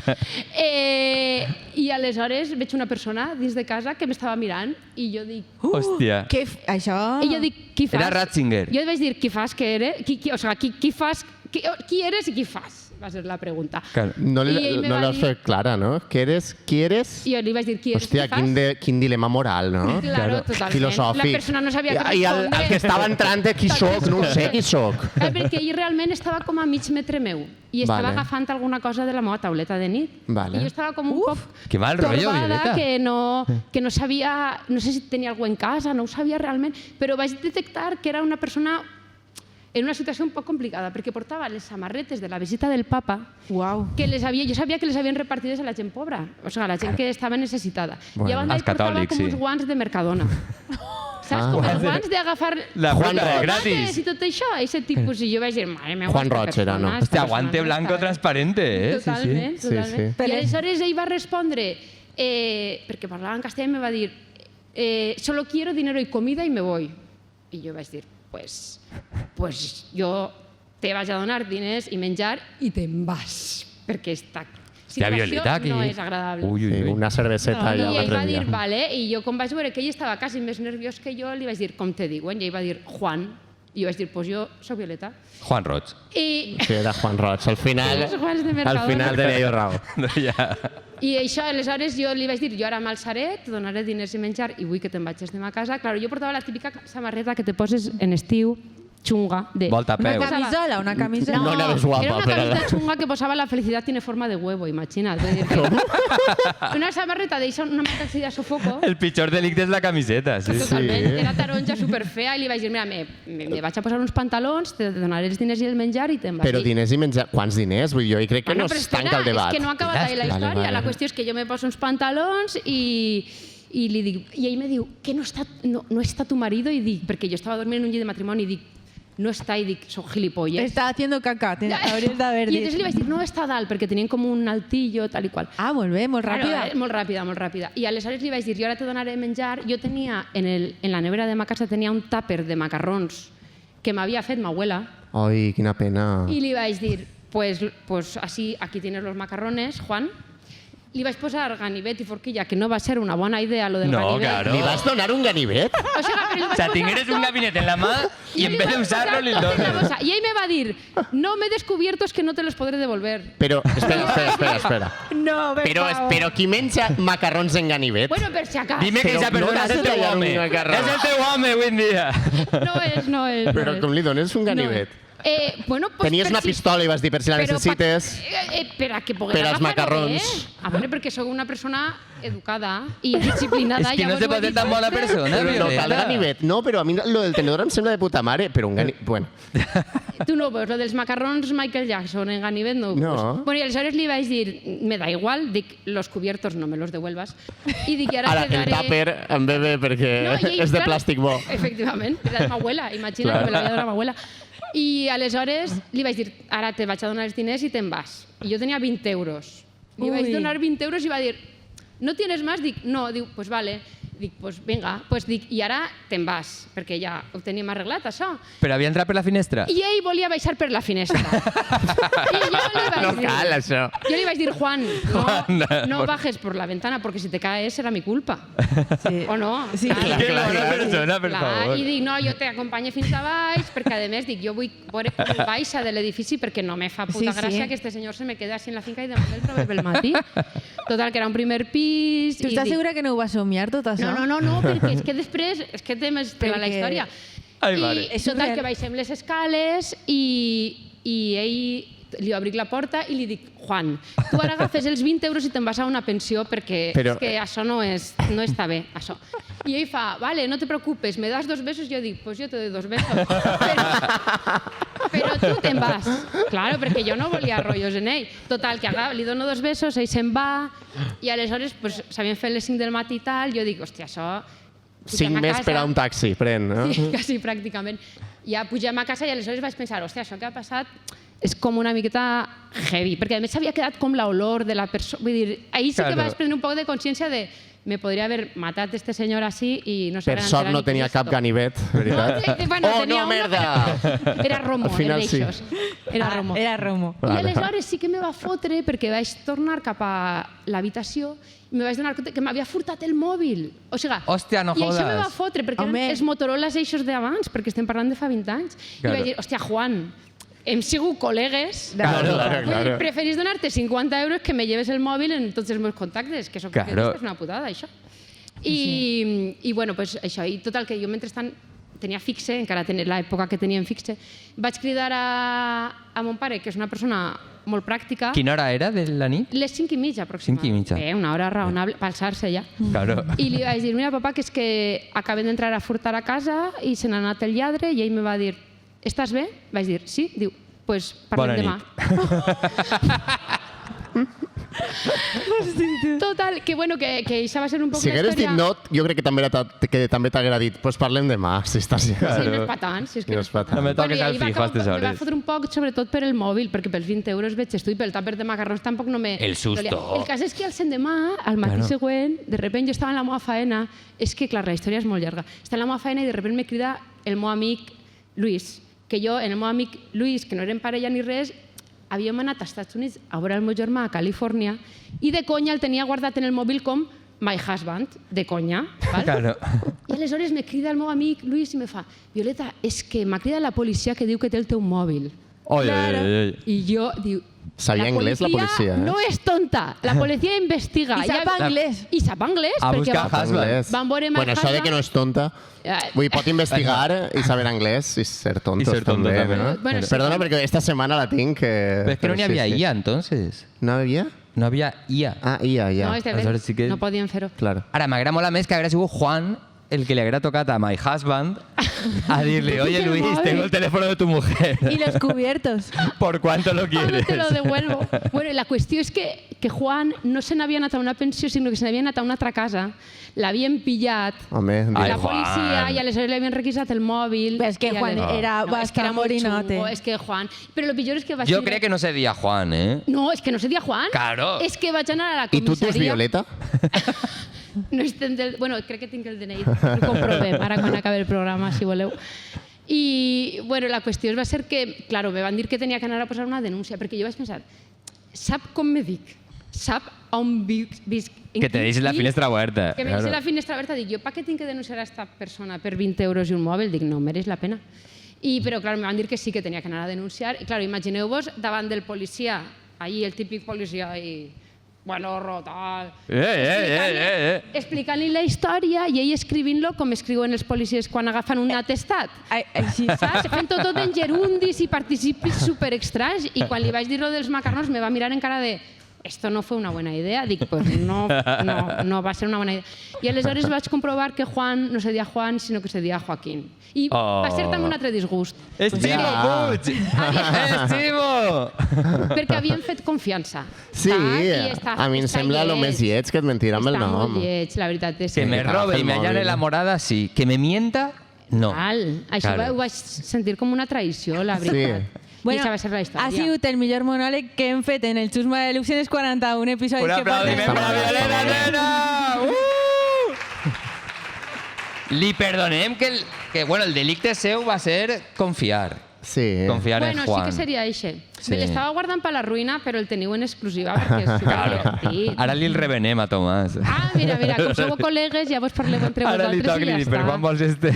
Speaker 3: I aleshores veig una persona dins de casa que m'estava mirant i jo dic...
Speaker 1: Hòstia.
Speaker 4: Això...
Speaker 3: I jo dic, qui fas?
Speaker 1: Era Ratzinger.
Speaker 3: Jo vaig dir, qui fas que eres? Qui fas? Qui eres i qui fas? Va ser la pregunta.
Speaker 1: Claro.
Speaker 2: No
Speaker 3: I ell me
Speaker 2: no
Speaker 3: va
Speaker 2: l'has
Speaker 3: dir-
Speaker 2: fet clara, no? ¿Quieres?
Speaker 3: I jo li vaig dir, qui eres?
Speaker 2: Hòstia,
Speaker 3: qui fas?
Speaker 2: quin dilema moral, no?
Speaker 3: Claro, totalment.
Speaker 2: Filosòfic.
Speaker 3: La persona no sabia què
Speaker 2: I
Speaker 3: respondre.
Speaker 2: el que estava entrant de qui soc, no ho sé qui soc.
Speaker 3: Perquè ell realment estava com a mig metre meu i estava
Speaker 2: Vale.
Speaker 3: agafant alguna cosa de la meva tauleta de nit.
Speaker 2: Vale.
Speaker 3: I jo estava com un poc
Speaker 1: Que mal rotllo,
Speaker 3: torbada,
Speaker 1: Violeta.
Speaker 3: que no sabia, no sé si tenia algú en casa, no ho sabia realment, però vaig detectar que era una persona en una situació un poc complicada, perquè portava les samarretes de la visita del papa,
Speaker 4: Uau.
Speaker 3: que jo sabia que les havien repartides a la gent pobra, o sigui, a la gent que estava necessitada.
Speaker 2: Bueno.
Speaker 3: I a banda
Speaker 1: Els
Speaker 3: ell portava
Speaker 1: catòlics,
Speaker 3: com
Speaker 1: sí.
Speaker 3: uns guants de Mercadona. Saps? Com els guants d'agafar
Speaker 1: La
Speaker 2: Juan
Speaker 1: fruta
Speaker 2: Roig.
Speaker 1: gratis.
Speaker 3: i tot això, aquest tipus. I jo vaig dir, mare meva,
Speaker 2: Juan
Speaker 3: esta
Speaker 2: Roig era,
Speaker 3: persona,
Speaker 2: no?
Speaker 3: esta
Speaker 1: Hòstia,
Speaker 3: persona
Speaker 1: guante
Speaker 3: no
Speaker 1: blanco
Speaker 3: està bé.
Speaker 1: transparente,
Speaker 3: Totalment,
Speaker 2: Sí,
Speaker 3: totalment.
Speaker 2: sí.
Speaker 3: I aleshores ell va respondre, perquè parlava en castellà, i me va dir, solo quiero dinero y comida y me voy. I jo vaig dir, pues jo te vaig a donar diners i menjar i te'n vas, perquè esta situació
Speaker 1: Violeta, aquí.
Speaker 3: no és agradable.
Speaker 1: Ui, ui,
Speaker 2: Sí,
Speaker 1: ui.
Speaker 2: una cerveseta
Speaker 3: I
Speaker 2: ja
Speaker 3: ell
Speaker 2: l'altre
Speaker 3: va dir,
Speaker 2: dia.
Speaker 3: vale, i jo com vaig veure que ell estava quasi més nerviós que jo, li vaig dir, com te diuen? I ell va dir, Juan. I jo vaig dir, pues jo soc Violeta.
Speaker 1: Juan Roig.
Speaker 3: I,
Speaker 2: Sí, era Juan Roig. Al final,
Speaker 3: Els guants de Mercadona.
Speaker 2: al final tenia jo raó.
Speaker 1: No, ja.
Speaker 3: I això, aleshores, jo li vaig dir, jo ara m'alçaré, te donaré diners i menjar i vull que te'n vagis de ma casa. Claro, jo portava la típica samarreta que te poses en estiu, xunga. De...
Speaker 1: Volta a peu.
Speaker 4: Una camisola, una camisola.
Speaker 2: No anaves guapa,
Speaker 3: era una
Speaker 2: però-
Speaker 3: camiseta xunga que posava la felicidad tiene forma de huevo, imagina't. Vull dir que... Una samarreta d'això, una mercancía de sofoco,
Speaker 1: El pitjor delicte és la camiseta, sí.
Speaker 3: totalment. Era taronja, superfea, i li vaig dir, mira, me vaig a posar uns pantalons, te donaré els diners i el menjar i te'n vas.
Speaker 2: Però diners i menjar... Quants diners? Vull dir, jo crec que no
Speaker 3: però
Speaker 2: es
Speaker 3: espera,
Speaker 2: tanca el debat.
Speaker 3: És que no ha acabat ahí la
Speaker 2: Vale,
Speaker 3: història.
Speaker 2: vale.
Speaker 3: La qüestió és que jo me poso uns pantalons i li dic, i ell me diu, que no està tu marido? I dic, perquè jo estava dormint en un llit de matrimoni, i dic, no està, i dic, soc gilipolles.
Speaker 4: Está haciendo caca, hauries d'haver
Speaker 3: I
Speaker 4: dit.
Speaker 3: entonces li vaig dir, no està a dalt, perquè tenien com un altillo, tal i qual.
Speaker 4: Ah, molt bé, molt ràpida.
Speaker 3: Molt ràpida, molt ràpida. I aleshores li vaig dir, jo ara te donaré menjar. Jo tenia, en la nevera de ma casa, tenia un tàper de macarrons que m'havia fet ma abuela.
Speaker 2: Ai, quina pena.
Speaker 3: Y le ibais a decir, pues así, aquí tienes los macarrones, Juan. Li vaig posar ganivet i forquilla, que no va ser una bona idea, lo del
Speaker 1: No,
Speaker 3: ganivet.
Speaker 1: claro.
Speaker 2: Li vas donar un ganivet?
Speaker 3: O sea, pero li vaig
Speaker 1: O sea,
Speaker 3: posar
Speaker 1: tingueres un
Speaker 3: tot.
Speaker 1: gabinet en la mà i en
Speaker 3: li
Speaker 1: vez
Speaker 3: vaig
Speaker 1: de usarlo
Speaker 3: posar
Speaker 1: li
Speaker 3: tot en la
Speaker 1: dones.
Speaker 3: bolsa. Y ahí me va a decir, no me he descubierto, es que no te los podré devolver.
Speaker 2: Però, espera.
Speaker 4: No, per favor.
Speaker 2: Però qui menja macarrons en ganivet?
Speaker 3: Bueno, per si acaso.
Speaker 1: Dime que
Speaker 2: Però
Speaker 1: esa persona
Speaker 2: no
Speaker 1: és el teu
Speaker 2: necessita
Speaker 1: home.
Speaker 2: un macarró.
Speaker 1: És el teu home avui en dia.
Speaker 3: No és.
Speaker 2: Però com li dones un ganivet?
Speaker 3: Bueno, pues
Speaker 2: Tenies
Speaker 3: per
Speaker 2: una
Speaker 3: si-
Speaker 2: pistola i vas dir, per si la
Speaker 3: Però
Speaker 2: necessites...
Speaker 3: per a que pogués
Speaker 2: per als
Speaker 3: agafar-ho
Speaker 2: macarrons.
Speaker 3: bé. A veure, perquè sóc una persona educada i disciplinada.
Speaker 1: És que no
Speaker 3: llavors
Speaker 1: se
Speaker 3: ho he
Speaker 1: pot ser
Speaker 3: dit
Speaker 1: tan bona
Speaker 3: sempre.
Speaker 1: persona,
Speaker 2: Però no cal
Speaker 1: Violeta.
Speaker 2: ganivet. No, però a mi lo del tenedor em sembla de puta mare, però un ganivet... Bueno,
Speaker 3: Tu no veus, lo dels macarrons Michael Jackson en ganivet no ho
Speaker 2: No.
Speaker 3: veus. Bueno, i aleshores li vaig dir, me da igual, dic, los cubiertos no me los devuelvas. I dic, i ara,
Speaker 2: ara
Speaker 3: te
Speaker 2: el
Speaker 3: daré...
Speaker 2: tàper em ve bé perquè
Speaker 3: No, i ell,
Speaker 2: és de
Speaker 3: clar,
Speaker 2: plàstic bo.
Speaker 3: Efectivament, era de ma abuela, imagina't, me l'havia donat ma abuela. I aleshores li vaig dir, ara te vaig a donar els diners i te'n vas. I jo tenia 20 euros. Li vaig
Speaker 4: Ui.
Speaker 3: donar 20 euros i va dir, ¿no tienes más? Dic, no. Diu, pues vale. Dic, pues venga. Pues dic, i ara te'n vas, perquè ja ho teníem arreglat, això.
Speaker 1: Però havia entrat per la finestra?
Speaker 3: I ell volia baixar per la finestra. I jo li vaig
Speaker 2: No
Speaker 3: dir...
Speaker 2: cal, això.
Speaker 3: Jo li vaig dir, Juan,
Speaker 1: Juan,
Speaker 3: no bajes por la ventana, porque si te caes será mi culpa.
Speaker 4: Sí.
Speaker 3: O no?
Speaker 4: Sí,
Speaker 3: Clar.
Speaker 1: Que bona persona, per
Speaker 3: Clar,
Speaker 1: favor.
Speaker 3: I dic, no, jo t'acompanyo fins a baix, perquè a més dic, jo vull veure com baixa de l'edifici perquè no me fa puta
Speaker 4: Sí, sí.
Speaker 3: gràcia que este senyor se me quede així en la finca i demà el trobem pel matí. Total, que era un primer pis...
Speaker 4: Tu
Speaker 3: i
Speaker 4: estàs
Speaker 3: dic,
Speaker 4: segura que no ho vas somiar tot això?
Speaker 3: No, perquè és que després, és que té més tela la
Speaker 4: Perquè-
Speaker 3: història.
Speaker 1: Ai, mare.
Speaker 3: I total, que baixem les escales i ell li obric la porta i li dic, Juan, tu ara agafes els 20 euros i te'n vas a una pensió perquè
Speaker 2: Però-
Speaker 3: és que això no està bé, això. I ell fa, vale, no te preocupes, me das 2 besos? Jo dic, pues yo te doy 2 besos. Però tu te'n vas. Claro, perquè jo no volia rotllos en ell. Total, que li dono 2 besos, ell se'n va, i aleshores pues, s'havien fet les 5 del matí i tal, jo dic, hòstia, això...
Speaker 2: 5 més per a un taxi, pren, no?
Speaker 3: Sí, quasi pràcticament. Ja pugem a casa i aleshores vaig pensar, hòstia, això que ha passat és com una miqueta heavy, perquè a més s'havia quedat com l'olor de la persona. Vull dir, ahir sí que vaig prendre un poc de consciència de me podria haver matat este senyor així i no
Speaker 2: Per
Speaker 3: s'haver
Speaker 2: sort no tenia cap ganivet, veritat.
Speaker 3: Bueno,
Speaker 2: Oh,
Speaker 3: tenia
Speaker 2: no,
Speaker 3: uno,
Speaker 2: merda!
Speaker 3: però Era Romo,
Speaker 2: Al final
Speaker 3: era
Speaker 2: sí.
Speaker 3: d'eixos. Era Romo.
Speaker 4: Era Romo.
Speaker 3: I aleshores sí que me va fotre perquè vaig tornar cap a l'habitació i me vaig donar compte que m'havia furtat el mòbil. O sigui,
Speaker 1: Hòstia, no
Speaker 3: I això me
Speaker 1: jodes.
Speaker 3: va fotre perquè
Speaker 4: Home.
Speaker 3: eren els Motorolas eixos d'abans, perquè estem parlant de fa 20 anys. I
Speaker 1: Claro.
Speaker 3: vaig dir, hòstia, Juan, hem sigut col·legues.
Speaker 2: Claro,
Speaker 3: Vull dir,
Speaker 2: claro.
Speaker 3: preferís donar-te 50 euros que me lleves el mòbil en tots els meus contactes, que això
Speaker 1: Claro.
Speaker 3: és una putada, això. I bueno, pues això. I total, que jo mentrestant tenia fixe, encara tenia l'època que teníem fixe, vaig cridar a mon pare, que és una persona molt pràctica,
Speaker 1: Quina hora era de la nit?
Speaker 3: les 5:30 aproximadament.
Speaker 1: 5:30.
Speaker 3: Bé, una hora raonable, per alçar-se ja.
Speaker 1: Claro.
Speaker 3: I li vaig dir, mira, papà, que és que acaben d'entrar a furtar a casa i se n'ha anat el lladre, i ell me va dir, estàs bé? Vaig dir, sí. Diu, pues parlem demà. Total, que bueno, que això va ser un poc
Speaker 2: Si
Speaker 3: la
Speaker 2: hagués dit
Speaker 3: història.
Speaker 2: no, jo crec que també t'haguera dit, pues parlem demà, si estàs...
Speaker 3: Sí, no és pa tant. Si és que
Speaker 2: No és pa tant.
Speaker 1: No me toques
Speaker 3: i
Speaker 1: al
Speaker 3: ahir va
Speaker 1: fijo a
Speaker 3: acabar-
Speaker 1: aquestes
Speaker 3: Me va
Speaker 1: hores.
Speaker 3: fotre un poc, sobretot per el mòbil, perquè pels 20 euros veig esto i pel tàper de macarrons tampoc no me...
Speaker 1: El susto.
Speaker 3: El cas és que al l'endemà, al matí
Speaker 1: Claro.
Speaker 3: següent, de repente jo estava en la meva faena, és que, clar, la història és molt llarga, estava en la meva faena i de repente me crida el meu amic Luis, que jo, en el meu amic Luis, que no eren parella ni res, havíem anat als Estats Units a veure el meu germà a Califòrnia i de conya el tenia guardat en el mòbil com my husband, de conya. Val?
Speaker 1: Claro.
Speaker 3: I aleshores me crida el meu amic Luis i me fa, Violeta, és que m'ha cridat la policia que diu que té el teu mòbil.
Speaker 1: Oye, oye, oye.
Speaker 3: I jo diu...
Speaker 2: Sabia anglès, la policia, eh?
Speaker 3: No és tonta, la policia investiga.
Speaker 4: I sap anglès.
Speaker 3: I sap anglès,
Speaker 1: A
Speaker 3: perquè
Speaker 1: buscar husband.
Speaker 2: Anglès.
Speaker 3: van veure
Speaker 2: Bueno, això de que no és tonta... Vull dir, pot investigar i saber anglès i ser tontos,
Speaker 1: I ser tontos,
Speaker 2: també,
Speaker 1: també.
Speaker 2: no?
Speaker 3: Bueno, sí.
Speaker 2: Perdona, perquè esta setmana la tinc que...
Speaker 1: Pero es que no
Speaker 2: però
Speaker 1: ni había
Speaker 2: sí, sí.
Speaker 1: IA entonces.
Speaker 2: No havia?
Speaker 1: No había IA.
Speaker 2: Ah, IA, ja.
Speaker 3: No, és de
Speaker 1: Aleshores sí que-
Speaker 3: no podien fer-ho.
Speaker 2: Claro.
Speaker 1: Ara, m'agrada molt a més que haguera sigut Juan el que le haguera tocat a my husband a decirle, oye Luis, tengo el teléfono de tu mujer.
Speaker 4: Y los cubiertos.
Speaker 1: ¿Por cuánto lo
Speaker 3: ¿Cuándo
Speaker 1: quieres?
Speaker 3: te lo devuelvo? Bueno, la qüestió és que Juan no se n'havia anat a una pensió, sinó que se n'havia anat a una altra casa. L'havien pillat
Speaker 2: Home,
Speaker 1: Ai,
Speaker 3: la
Speaker 1: Juan.
Speaker 3: policia i aleshores li havien requisat el mòbil.
Speaker 4: Però és que
Speaker 3: i
Speaker 4: Juan
Speaker 3: aleshores-
Speaker 4: era
Speaker 3: és que era molt
Speaker 4: bastamorinote.
Speaker 3: xungo, és que Juan... Però el pitjor és que vaig
Speaker 1: Yo
Speaker 3: dir-
Speaker 1: creo que no se decía Juan, ¿eh?
Speaker 3: No, és que no se dia Juan.
Speaker 1: Claro.
Speaker 3: És que vaig anar a la
Speaker 2: I tu
Speaker 3: comissaria...
Speaker 2: dius Violeta?
Speaker 3: No estem del... Bueno, crec que tinc el DNI, ho comprovem, ara quan acabi el programa, si voleu. I, bueno, la qüestió va ser que, claro, me van dir que tenia que anar a posar una denúncia, perquè jo vaig pensar, sap com me dic? Sap on visc? En
Speaker 1: Que te
Speaker 3: quin
Speaker 1: deixes la
Speaker 3: pis?
Speaker 1: finestra oberta.
Speaker 3: Que me deixes la finestra oberta. Dic, jo, per què tinc que denunciar a esta persona per 20 euros i un mòbil? Dic, no, mereix la pena. Però, clar, me van dir que sí que tenia que anar a denunciar. I, clar, imagineu-vos davant del policia, ahí el típic policia, i bueno, rotal... Explicant-li la història i ell escrivint-lo com escriuen els policies quan agafen un atestat.
Speaker 4: Així.
Speaker 3: Saps? Fent-ho tot en gerundis i participis superextrañs. I quan li vaig dir lo dels macarrons me va mirar en cara de esto no fue una buena idea. Dic, pues no va ser una buena idea. I aleshores vaig comprovar que Juan no se deia Juan, sinó que se deia Joaquín. I va ser també un altre disgust.
Speaker 1: ¡Estimo! Puig! ¡Estimo!
Speaker 3: Perquè havien fet confiança.
Speaker 2: Sí, a mi em sembla el més lleig que et mentirà amb el
Speaker 3: Està
Speaker 2: nom.
Speaker 3: molt lleig, la veritat és
Speaker 1: Que me robe y me hallan en la morada, sí. Que me mienta, no.
Speaker 3: Val. Això
Speaker 1: Claro.
Speaker 3: ho vaig sentir com una traïció, la veritat. I això va ser la història.
Speaker 4: ha sigut el millor monòleg que hem fet en el Xusma de Luxe en els 41 episodis
Speaker 1: Un
Speaker 4: que
Speaker 1: aplaudiment
Speaker 4: portem.
Speaker 1: para Violeta Nena! Li perdonem que bueno, el delicte seu va ser confiar.
Speaker 2: Sí.
Speaker 1: Confiar
Speaker 3: Bueno,
Speaker 1: en
Speaker 3: sí
Speaker 1: Juan.
Speaker 3: que seria eixe.
Speaker 1: Sí.
Speaker 3: Me l'estava guardant per la ruïna, però el teniu en exclusiva perquè és superdivertit.
Speaker 1: Ara li el revenem a Tomàs.
Speaker 3: Ah, mira, com sou col·legues, llavors parleu entre
Speaker 1: Ara li
Speaker 3: vosaltres
Speaker 1: toca
Speaker 3: i
Speaker 1: i
Speaker 3: ja
Speaker 1: li dic, per quan
Speaker 3: està.
Speaker 1: vols este?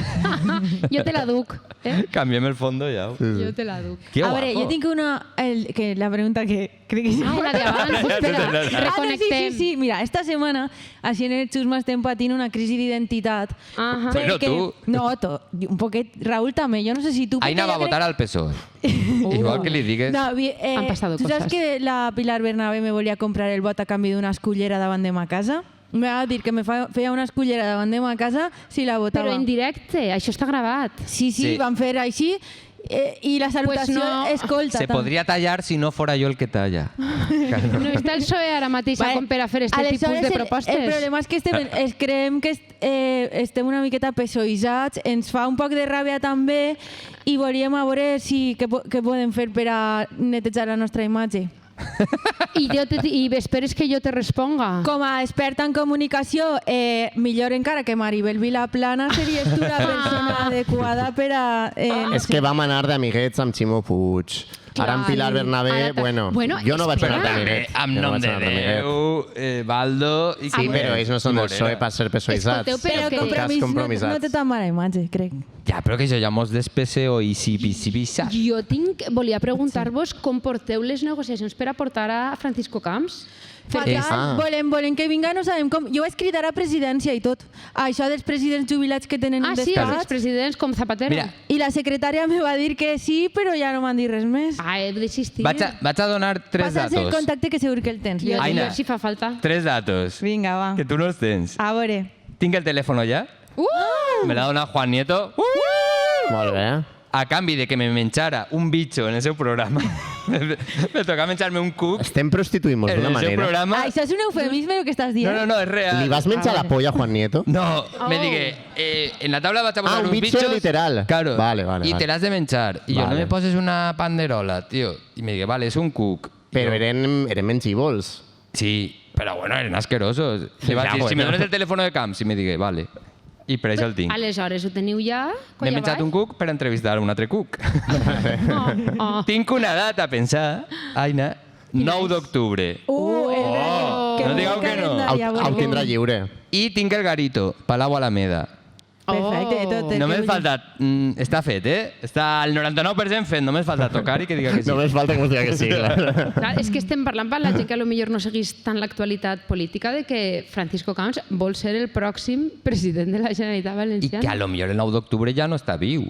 Speaker 3: Jo te la duc.
Speaker 1: Canviem el fondo ja.
Speaker 3: Jo te la duc.
Speaker 1: Que
Speaker 4: A veure, jo tinc la pregunta que crec que...
Speaker 3: Ah, la d'abans. Espera,
Speaker 4: Ah, no,
Speaker 3: reconnectem.
Speaker 4: sí. Mira, esta setmana, així en el Xusma estem patint una crisi d'identitat.
Speaker 3: Ahà.
Speaker 1: Però tu.
Speaker 4: No, un poquet. Raúl també. Jo no sé si tu...
Speaker 1: Aina va votar al PSOE. Igual que li digues.
Speaker 4: No,
Speaker 3: Han pasado
Speaker 4: tu saps
Speaker 3: cosas.
Speaker 4: que la Pilar Bernabé me volia comprar el bot a canvi d'una escullera davant de ma casa? Me va dir que me feia una escullera davant de ma casa si la votava.
Speaker 3: Però en directe, això està gravat.
Speaker 4: Sí,
Speaker 1: Sí.
Speaker 4: van fer així i la salutació
Speaker 3: no.
Speaker 4: escolta.
Speaker 1: Se podria tallar si no fora jo el que talla.
Speaker 3: No està el PSOE ara mateix com per a fer aquest tipus
Speaker 4: Aleshores,
Speaker 3: de propostes.
Speaker 4: El problema és que creiem que estem una miqueta pesoïsats, ens fa un poc de ràbia també i volíem a veure què podem fer per a netejar la nostra imatge.
Speaker 3: I esperes que jo te responga.
Speaker 4: Com a experta en comunicació, millor encara que Maribel Vilaplana series tu la persona adequada per a...
Speaker 2: És que vam anar d'amiguets amb Ximo Puig. Ara amb Pilar Bernabé,
Speaker 3: Ara
Speaker 2: bueno,
Speaker 3: bueno,
Speaker 2: jo no vaig
Speaker 3: espera.
Speaker 2: anar d'amiguet.
Speaker 1: Amb
Speaker 2: Jo no
Speaker 1: nom
Speaker 2: vaig
Speaker 1: de
Speaker 2: anar d'amiguet.
Speaker 1: Déu, Baldo... I
Speaker 2: Sí, però ells no són del PSOE per ser pesoïsats.
Speaker 3: Escolteu, però que-
Speaker 4: Compromís no té tan mala imatge, crec.
Speaker 1: Ja, però que això ja mos despeseo i si pissat.
Speaker 3: Volia preguntar-vos com porteu les negociacions per a portar a Francisco Camps.
Speaker 4: Fatal. Volem que vinga, no sabem com. Jo vaig cridar a presidència i tot. Això dels presidents jubilats que tenen un
Speaker 3: Sí, els
Speaker 4: despatx.
Speaker 3: expresidents com Zapatero.
Speaker 1: Mira,
Speaker 4: I la secretària me va dir que sí, però ja no m'han dit res més.
Speaker 3: He desistit.
Speaker 1: vaig a donar tres
Speaker 4: Passa'ls el
Speaker 1: datos.
Speaker 4: contacte que segur que el tens.
Speaker 3: Jo,
Speaker 1: Aina.
Speaker 3: si fa falta.
Speaker 1: Tres datos.
Speaker 4: Vinga, va.
Speaker 1: Que tu no els tens.
Speaker 4: A veure.
Speaker 1: Tinc el teléfono ya. Me l'ha donat Juan Nieto.
Speaker 2: Molt bé.
Speaker 1: A canvi de que me menjara un bicho en el seu programa. me toca menjar-me un cuc
Speaker 2: Estem prostituint-nos
Speaker 1: en
Speaker 2: d'una
Speaker 1: el seu
Speaker 2: manera.
Speaker 1: programa.
Speaker 4: Això és un eufemisme el que estàs dient?
Speaker 1: No, és real.
Speaker 2: Li vas menjar la polla a Juan Nieto?
Speaker 1: No, me digué, en la tabla vas a posar
Speaker 2: un
Speaker 1: uns
Speaker 2: bicho
Speaker 1: bichos.
Speaker 2: literal.
Speaker 1: Claro.
Speaker 2: Vale,
Speaker 1: y
Speaker 2: vale.
Speaker 1: te las de menjar. Y yo, no
Speaker 2: Vale.
Speaker 1: me poses una panderola, tío. Y me dije, vale, es un cook.
Speaker 2: Però
Speaker 1: Yo,
Speaker 2: eren mengívols.
Speaker 1: Sí, pero bueno, eren asquerosos. Le va a
Speaker 2: Ya,
Speaker 1: decir, si me
Speaker 2: bueno.
Speaker 1: dones el teléfono de Camps, y me dije, vale. I per això el tinc.
Speaker 3: Aleshores, ho teniu ja?
Speaker 1: M'he menjat un cuc per entrevistar un altre cuc. Tinc una data a pensar, Aina, 9 d'octubre. No digueu que no.
Speaker 2: El tindrà lliure.
Speaker 1: I tinc el Garito, Palau Alameda.
Speaker 4: Perfecte, tot.
Speaker 1: Només falta... està fet, Està al 99% fet, només falta tocar i que diga que sí.
Speaker 2: Només falta que us digui que sí, clar.
Speaker 3: Clar, és que estem parlant per la gent que potser no seguís tant l'actualitat política de que Francisco Camps vol ser el pròxim president de la Generalitat
Speaker 1: I
Speaker 3: Valenciana.
Speaker 1: que a lo millor el 9 d'octubre ja no està viu.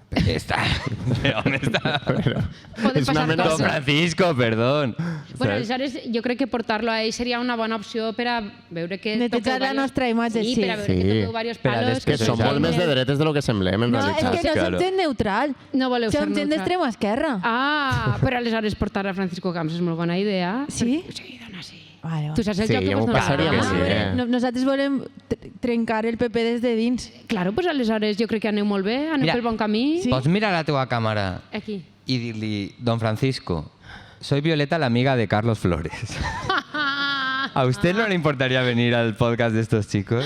Speaker 1: Perquè està... On està?
Speaker 3: Poden
Speaker 2: És una
Speaker 3: passar
Speaker 2: mena
Speaker 1: Don
Speaker 3: coses.
Speaker 1: Francisco, perdón.
Speaker 3: Bueno, aleshores, jo crec que portar-lo a ell seria una bona opció per a veure que...
Speaker 4: Netejar la nostra imatge, sí.
Speaker 3: Sí, per a veure
Speaker 2: Sí.
Speaker 3: que toqueu diversos
Speaker 1: Per a
Speaker 3: palos.
Speaker 2: Que som molt més de dretes de lo que semblem, en
Speaker 4: No, és
Speaker 2: realitat.
Speaker 4: que no
Speaker 1: Claro.
Speaker 4: som gent neutral.
Speaker 3: No voleu ser
Speaker 4: Som gent
Speaker 3: neutral.
Speaker 4: d'extrema esquerra.
Speaker 3: Però aleshores portar a Francisco Camps és molt bona idea.
Speaker 4: Sí?
Speaker 3: Sí, dona, sí.
Speaker 4: Vale,
Speaker 3: Tu saps el
Speaker 2: Sí,
Speaker 3: joc que
Speaker 2: ja m'ho
Speaker 3: vos donarà.
Speaker 2: passaria
Speaker 1: que
Speaker 2: molt
Speaker 1: sí.
Speaker 2: bé.
Speaker 4: Nosaltres volem trencar el PP des de dins.
Speaker 3: Claro, pues aleshores jo crec que aneu molt bé, aneu
Speaker 1: Mira,
Speaker 3: pel bon camí.
Speaker 4: Sí.
Speaker 1: Pots mirar la teva càmera
Speaker 3: Aquí.
Speaker 1: y dir-li, Don Francisco, soy Violeta, la amiga de Carlos Flores. ¿A usted no le importaría venir al podcast de estos chicos?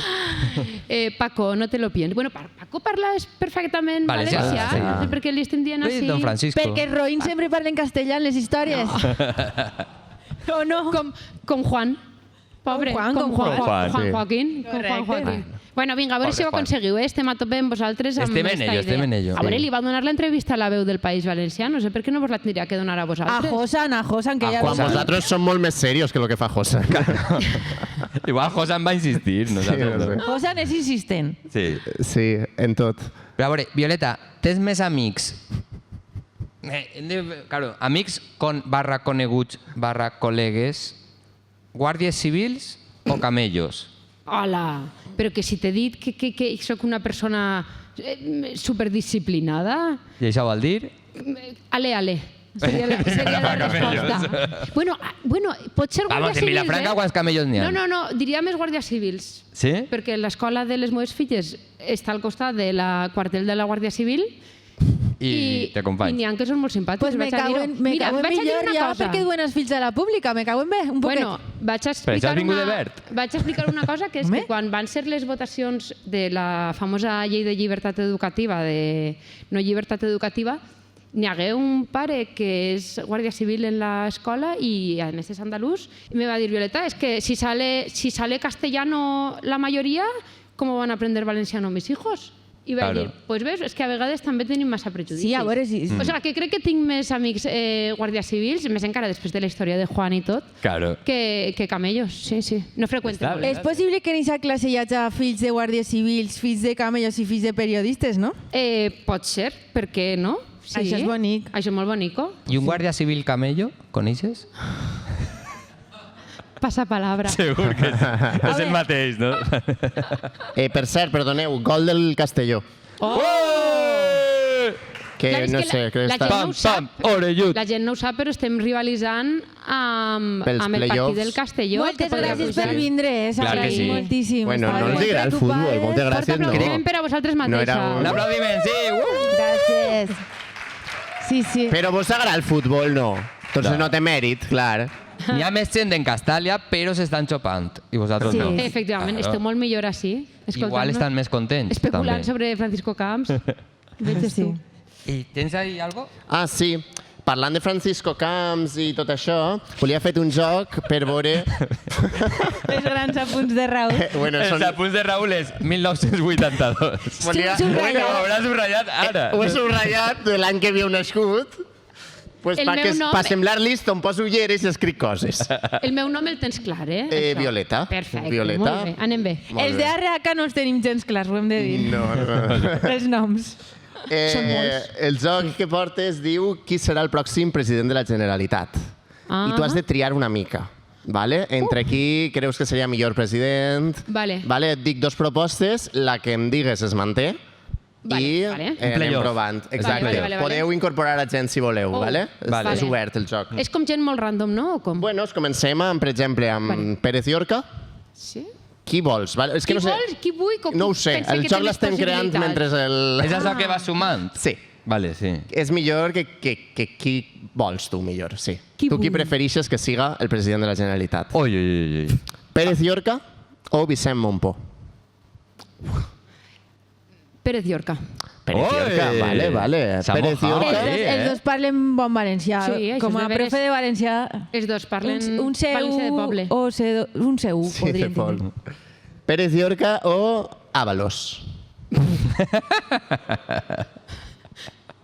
Speaker 3: Paco, no te lo pienses. Bueno, Paco parla perfectament
Speaker 1: Valencià,
Speaker 3: valencià.
Speaker 1: sí.
Speaker 3: No sé per què li estem dient
Speaker 1: Sí,
Speaker 3: així.
Speaker 1: Don Francisco.
Speaker 4: Perquè Roín sempre parla en castellà en les històries. ¿O no?
Speaker 3: Com Juan. Pobre.
Speaker 4: Com Juan,
Speaker 3: com
Speaker 4: com
Speaker 3: Juan,
Speaker 1: Juan.
Speaker 3: Juan
Speaker 2: Sí.
Speaker 3: Joaquín. Com Juan
Speaker 4: Correcte.
Speaker 3: Joaquín. Bueno, vinga, a veure
Speaker 1: Pobre
Speaker 3: si ho
Speaker 1: Juan.
Speaker 3: aconseguiu. Estem a tope amb vosaltres amb
Speaker 1: Estem en
Speaker 3: esta
Speaker 1: ello,
Speaker 3: idea.
Speaker 1: estem en ello.
Speaker 3: A veure,
Speaker 2: Sí.
Speaker 3: li va donar l'entrevista a la veu del País Valencià. No sé per què no vos la tindria que donar a
Speaker 4: A
Speaker 3: vosaltres.
Speaker 4: Josan, que ja...
Speaker 2: Quan
Speaker 1: Josan.
Speaker 2: vosaltres som molt més serios que lo que fa Josan.
Speaker 1: Igual Josan va insistir, nosaltres
Speaker 2: Sí,
Speaker 1: no.
Speaker 4: Josan és insistent.
Speaker 1: Sí.
Speaker 2: Sí, en tot.
Speaker 1: Però a veure, Violeta, tens més amics? Claro, amics barra coneguts barra col·legues, guàrdies civils o camellos?
Speaker 3: Hola, però que si t'he dit que sóc una persona superdisciplinada,
Speaker 1: I això vol dir?
Speaker 3: ale. Seria la resposta. Bueno, pot ser
Speaker 1: Vamos,
Speaker 3: guàrdia
Speaker 1: en
Speaker 3: civils,
Speaker 1: Vilafranca quants camellos n'hi ha?
Speaker 3: No, diria més guàrdies civils.
Speaker 1: Sí?
Speaker 3: Perquè l'escola de les meves filles està al costat de la quartel de la Guàrdia Civil
Speaker 1: I
Speaker 3: i
Speaker 1: t'acompanys.
Speaker 3: n'hi ha que són molt simpàtics.
Speaker 4: Pues me
Speaker 3: vaig a
Speaker 4: cago
Speaker 3: dir-ho.
Speaker 4: en
Speaker 3: Mira, vaig a dir
Speaker 4: millor
Speaker 3: una
Speaker 4: ja
Speaker 3: cosa.
Speaker 4: perquè duen els fills a la pública. Me cago en bé, un poquet.
Speaker 3: Bueno, vaig
Speaker 1: Però això
Speaker 3: explicar,
Speaker 1: has vingut de verd.
Speaker 3: vaig explicar una cosa, que és
Speaker 4: Home.
Speaker 3: que quan van ser les votacions de la famosa llei de llibertat educativa, de no llibertat educativa, n'hi hagué un pare que és guàrdia civil en l'escola i a més és andalús i me va dir, Violeta, es que si sale castellano la mayoría, ¿cómo van a aprender valenciano mis hijos? I vaig
Speaker 1: Claro.
Speaker 3: dir, pues ves, és que a vegades també tenim massa prejudicis.
Speaker 4: Sí, a veure si...
Speaker 3: O sigui, que crec que tinc més amics guàrdies civils, més encara després de la història de Juan i tot,
Speaker 1: Claro.
Speaker 3: que camellos, sí. No freqüento
Speaker 1: Està
Speaker 3: molt.
Speaker 1: bé.
Speaker 4: És possible que en aquesta classe hi hagi fills de guàrdies civils, fills de camellos i fills de periodistes, no?
Speaker 3: Pot ser, per què no? Sí.
Speaker 4: Això és bonic.
Speaker 3: Això és molt bonico.
Speaker 1: I un guàrdia civil camello, coneixes?
Speaker 3: Passa palabra.
Speaker 1: Segur que és el mateix, no?
Speaker 2: Per cert, perdoneu, gol del Castelló. Que
Speaker 3: Clar, és
Speaker 2: no
Speaker 3: que
Speaker 2: sé, crec que
Speaker 3: la
Speaker 2: està...
Speaker 3: gent no ho sap.
Speaker 1: orellut.
Speaker 3: La gent no ho sap, però estem rivalitzant amb
Speaker 2: Pels
Speaker 3: el
Speaker 2: playoffs.
Speaker 3: partit del Castelló.
Speaker 4: Moltes
Speaker 3: que podria
Speaker 4: gràcies
Speaker 3: pujar.
Speaker 4: per vindre,
Speaker 1: Clar que sí.
Speaker 4: Moltíssim.
Speaker 2: Bueno,
Speaker 4: Estava
Speaker 2: no els
Speaker 4: molt
Speaker 2: agrada el
Speaker 4: preocupades.
Speaker 2: futbol, moltes
Speaker 3: Fort
Speaker 2: gràcies, no.
Speaker 3: aplaudiment per a vosaltres
Speaker 2: No era
Speaker 3: mateixes.
Speaker 1: Un aplaudiment, sí!
Speaker 4: Gràcies. Sí, sí.
Speaker 2: Però vos agrada el futbol, no? Entonces no té mèrit, clar.
Speaker 1: N'hi ha més gent en Castàlia, però s'estan xopant. I vosaltres
Speaker 4: Sí.
Speaker 1: no.
Speaker 3: Efectivament,
Speaker 1: Claro.
Speaker 3: esteu molt millor així.
Speaker 1: Igual estan més contents,
Speaker 3: especulant
Speaker 1: també.
Speaker 3: sobre Francisco Camps. Veig
Speaker 4: Sí.
Speaker 3: tu.
Speaker 1: I tens ahí algo?
Speaker 2: Ah, sí. Parlant de Francisco Camps i tot això, volia fer un joc per veure...
Speaker 4: Els grans apunts de Raül.
Speaker 2: bueno,
Speaker 1: Els apunts de Raül és 1982.
Speaker 2: Volia...
Speaker 4: Subratllat.
Speaker 1: Ho hauràs subratllat ara.
Speaker 2: Ho he subratllat de l'any que havia nascut. Pues
Speaker 3: El
Speaker 2: perquè
Speaker 3: meu nom-
Speaker 2: pa semblar listo em poso ulleres i escric coses.
Speaker 3: El meu nom el tens clar, eh? Això.
Speaker 2: Violeta.
Speaker 3: Perfecte,
Speaker 2: Violeta.
Speaker 3: molt bé. Anem bé.
Speaker 2: Molt
Speaker 4: Els
Speaker 2: bé.
Speaker 4: de ARH no els tenim gens clars, ho hem de dir.
Speaker 2: No, no.
Speaker 4: Els noms.
Speaker 3: Són molts.
Speaker 2: El joc que portes diu qui serà el pròxim president de la Generalitat. I tu has de triar una mica. Vale? Entre qui creus que seria millor president.
Speaker 3: Vale.
Speaker 2: Vale? Et dic dos propostes, la que em digues es manté.
Speaker 3: Vale,
Speaker 2: I
Speaker 3: vale.
Speaker 2: anem
Speaker 1: Playoff.
Speaker 2: provant. Exacte.
Speaker 3: vale.
Speaker 2: Podeu incorporar a gent si voleu, vale?
Speaker 1: Vale.
Speaker 2: És obert el joc.
Speaker 3: És com gent molt random, no? O com?
Speaker 2: Bueno, comencem amb, per exemple, amb
Speaker 3: Vale.
Speaker 2: Pérez Llorca.
Speaker 3: Sí?
Speaker 2: Qui vols? Vale? És que
Speaker 3: Qui
Speaker 2: no sé.
Speaker 3: vols? Qui vull? Com...
Speaker 2: No ho sé.
Speaker 3: Pensa
Speaker 2: El
Speaker 3: que
Speaker 2: joc
Speaker 3: té més
Speaker 2: l'estem creant mentre
Speaker 3: possibilitats.
Speaker 2: el...
Speaker 1: És això que va sumant?
Speaker 2: Sí.
Speaker 1: Vale, sí.
Speaker 2: És millor que qui vols tu, millor, sí.
Speaker 3: Qui
Speaker 2: tu qui
Speaker 3: vull?
Speaker 2: preferixes que siga el president de la Generalitat?
Speaker 1: Ui, ui, ui.
Speaker 2: Pérez Llorca o Vicent Montpó?
Speaker 3: Pérez Llorca.
Speaker 2: Pérez
Speaker 1: Oi!
Speaker 2: Llorca, vale.
Speaker 1: S'ha
Speaker 2: Pérez
Speaker 1: mojado,
Speaker 2: Llorca.
Speaker 4: Els dos parlen bon valencià.
Speaker 3: Sí, això
Speaker 4: Com
Speaker 3: és
Speaker 4: a
Speaker 3: de veres.
Speaker 4: profe de valencià,
Speaker 3: Els dos parlen
Speaker 4: un seu
Speaker 3: valencià de poble.
Speaker 4: o un seu,
Speaker 2: Sí,
Speaker 4: podríem
Speaker 2: de Pol.
Speaker 4: dir.
Speaker 2: Pérez Llorca o Ábalos?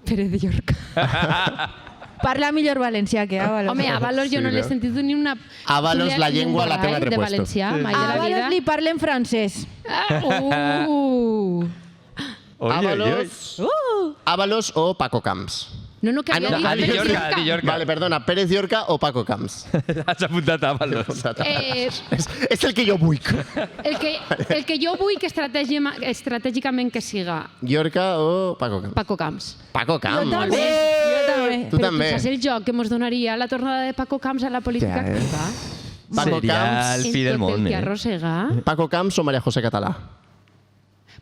Speaker 3: Pérez Llorca.
Speaker 4: Parla millor valencià que Ábalos.
Speaker 3: Home, Ábalos jo
Speaker 2: Sí,
Speaker 3: no l'he
Speaker 2: no?
Speaker 3: sentit ni una...
Speaker 2: Ábalos, la llengua la té en el
Speaker 3: de
Speaker 2: repuesto.
Speaker 3: valencià, mai de la
Speaker 4: Ábalos
Speaker 3: vida.
Speaker 4: li parla en francès.
Speaker 1: Ui, ui, ui.
Speaker 2: Ábalos, Ábalos o Paco Camps?
Speaker 3: No, que havia
Speaker 2: no,
Speaker 3: dit
Speaker 1: Di
Speaker 3: Pérez
Speaker 1: Llorca,
Speaker 3: Llorca.
Speaker 1: Di Llorca.
Speaker 2: Vale, perdona, Pérez Llorca o Paco Camps?
Speaker 1: Has apuntat a Avalos.
Speaker 2: És el que jo vull.
Speaker 3: El que jo vull que estratègicament que siga
Speaker 2: Llorca o Paco Camps?
Speaker 3: Paco Camps.
Speaker 2: Paco Camps.
Speaker 4: Jo també.
Speaker 2: molt
Speaker 4: Jo també.
Speaker 2: Tu
Speaker 3: Però
Speaker 2: també.
Speaker 3: tu saps el joc que ens donaria la tornada de Paco Camps a la política
Speaker 2: Ja,
Speaker 3: activa?
Speaker 2: Paco
Speaker 1: Seria
Speaker 2: Camps.
Speaker 1: el fi del
Speaker 3: En tot
Speaker 1: món,
Speaker 3: el que
Speaker 1: eh?
Speaker 3: arrossega.
Speaker 2: Paco Camps o María José Català?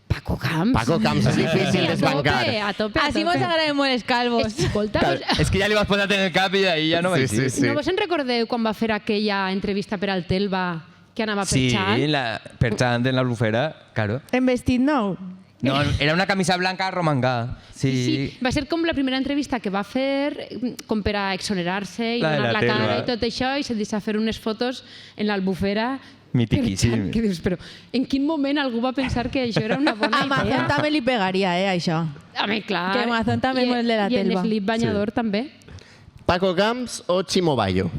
Speaker 3: Paco Camps.
Speaker 2: Paco Camps, és difícil
Speaker 3: A
Speaker 2: desbancar.
Speaker 3: tope, a tope.
Speaker 4: Així mos agraden molt els calvos.
Speaker 3: Escolta,
Speaker 1: És que ja li vas posar en el cap i d'ahir ja no vaig dir.
Speaker 3: no vos en recordeu quan va fer aquella entrevista per al Telva que anava
Speaker 1: Sí,
Speaker 3: perxant?
Speaker 1: perxant en la bufera, claro.
Speaker 4: En vestit nou.
Speaker 1: No, era una camisa blanca romangà. Sí.
Speaker 3: Sí, va ser com la primera entrevista que va fer com per a exonerar-se i
Speaker 1: La de
Speaker 3: donar
Speaker 1: la
Speaker 3: la cara
Speaker 1: Telva.
Speaker 3: i tot això i se'n deixa fer unes fotos en l'Albufera.
Speaker 1: Mitiquíssim.
Speaker 3: perxant, que dius, però en quin moment algú va pensar que això era una bona
Speaker 4: A Mazón
Speaker 3: idea?
Speaker 4: també li pegaria, això.
Speaker 3: Home, clar.
Speaker 4: Que Mazón també és molt de la
Speaker 3: I en
Speaker 4: Telva.
Speaker 3: Slip Banyador també.
Speaker 2: Paco Camps o Chimo Bayo?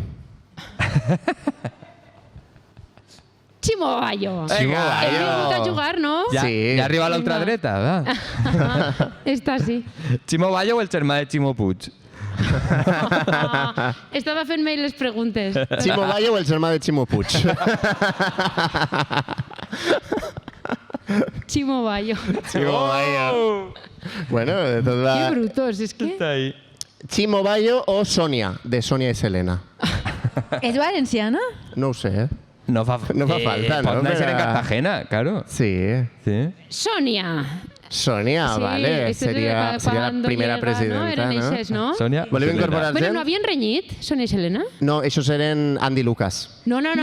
Speaker 3: Ximo Bayo.
Speaker 2: Chimo
Speaker 3: Hem vingut a jugar, no?
Speaker 1: Ja,
Speaker 2: Sí.
Speaker 1: ja arriba a l'ultradreta, va.
Speaker 3: Està sí.
Speaker 1: Ximo Bayo o el germà de Ximo Puig?
Speaker 3: Estava fent-me les preguntes.
Speaker 2: Chimo Bayo o el germà de Chimo Puig?
Speaker 3: Ximo Bayo.
Speaker 2: Chimo Bayo. Bueno, de tot
Speaker 3: Que
Speaker 2: va...
Speaker 3: brutos, és que...
Speaker 1: Està ahí.
Speaker 2: Chimo Bayo o Sonia, de Sonia i Selena?
Speaker 4: És valenciana?
Speaker 2: No ho sé, eh?
Speaker 1: No fa,
Speaker 2: falta, no?
Speaker 1: Pot néixer en
Speaker 2: Però-
Speaker 1: Cartagena, claro.
Speaker 2: Sí.
Speaker 1: Sí.
Speaker 3: Sònia.
Speaker 2: Sonia,
Speaker 3: Sí,
Speaker 2: vale.
Speaker 3: esto es
Speaker 2: Seria la
Speaker 3: cuando
Speaker 2: primera
Speaker 3: llega,
Speaker 2: presidenta,
Speaker 3: ¿no? Eren eixes, no?
Speaker 1: Sònia.
Speaker 2: Voleu
Speaker 1: Selena.
Speaker 2: incorporar
Speaker 3: Bueno,
Speaker 2: gent?
Speaker 3: no havien renyit, Sònia i Selena?
Speaker 2: No, això eren Andy Lucas.
Speaker 3: No.
Speaker 1: Crec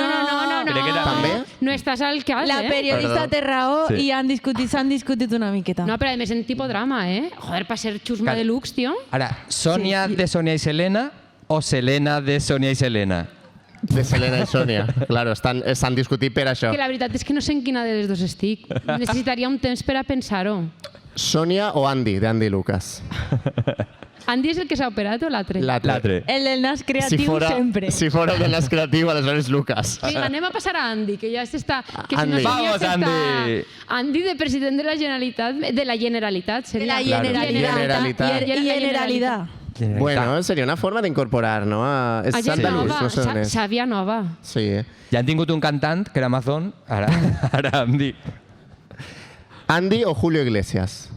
Speaker 1: que
Speaker 2: També?
Speaker 3: No estàs al cas,
Speaker 4: La periodista
Speaker 2: Perdó.
Speaker 4: té raó
Speaker 1: Sí.
Speaker 4: i s'han discutit una miqueta.
Speaker 3: No, però a més en tipodrama, eh? Joder, per ser xusma
Speaker 1: Cal-
Speaker 3: de lux, tio.
Speaker 1: Ara, Sònia
Speaker 3: Sí.
Speaker 1: de Sònia i Selena o Selena de Sònia i Selena?
Speaker 2: De Selena i Sonia. Claro, s'han discutit per això.
Speaker 3: Que la veritat és que no sé en quina de les dos estic. Necessitaria un temps per a pensar-ho.
Speaker 2: Sònia o Andy, d'Andy Lucas?
Speaker 3: Andy és el que s'ha operat o l'altre?
Speaker 5: L'altre.
Speaker 4: El del nas creatiu sempre.
Speaker 2: Si fora el nas creatiu, aleshores Lucas.
Speaker 3: Vinga, anem a passar a Andy, que ja s'està... Que
Speaker 2: Andy.
Speaker 3: si no
Speaker 1: Vamos,
Speaker 3: s'està...
Speaker 1: Andy.
Speaker 3: Andy, de president de la Generalitat, de la Generalitat,
Speaker 4: De
Speaker 3: seria.
Speaker 4: la
Speaker 2: Generalitat.
Speaker 4: Generalidad.
Speaker 2: Bueno, seria una forma d'incorporar, no? És
Speaker 3: A gent
Speaker 2: andalús,
Speaker 3: nova,
Speaker 2: no sé on és.
Speaker 3: Xàbia nova.
Speaker 2: Sí.
Speaker 1: Ja han tingut un cantant, que era Amazon, ara em dic.
Speaker 2: Andy o Julio Iglesias?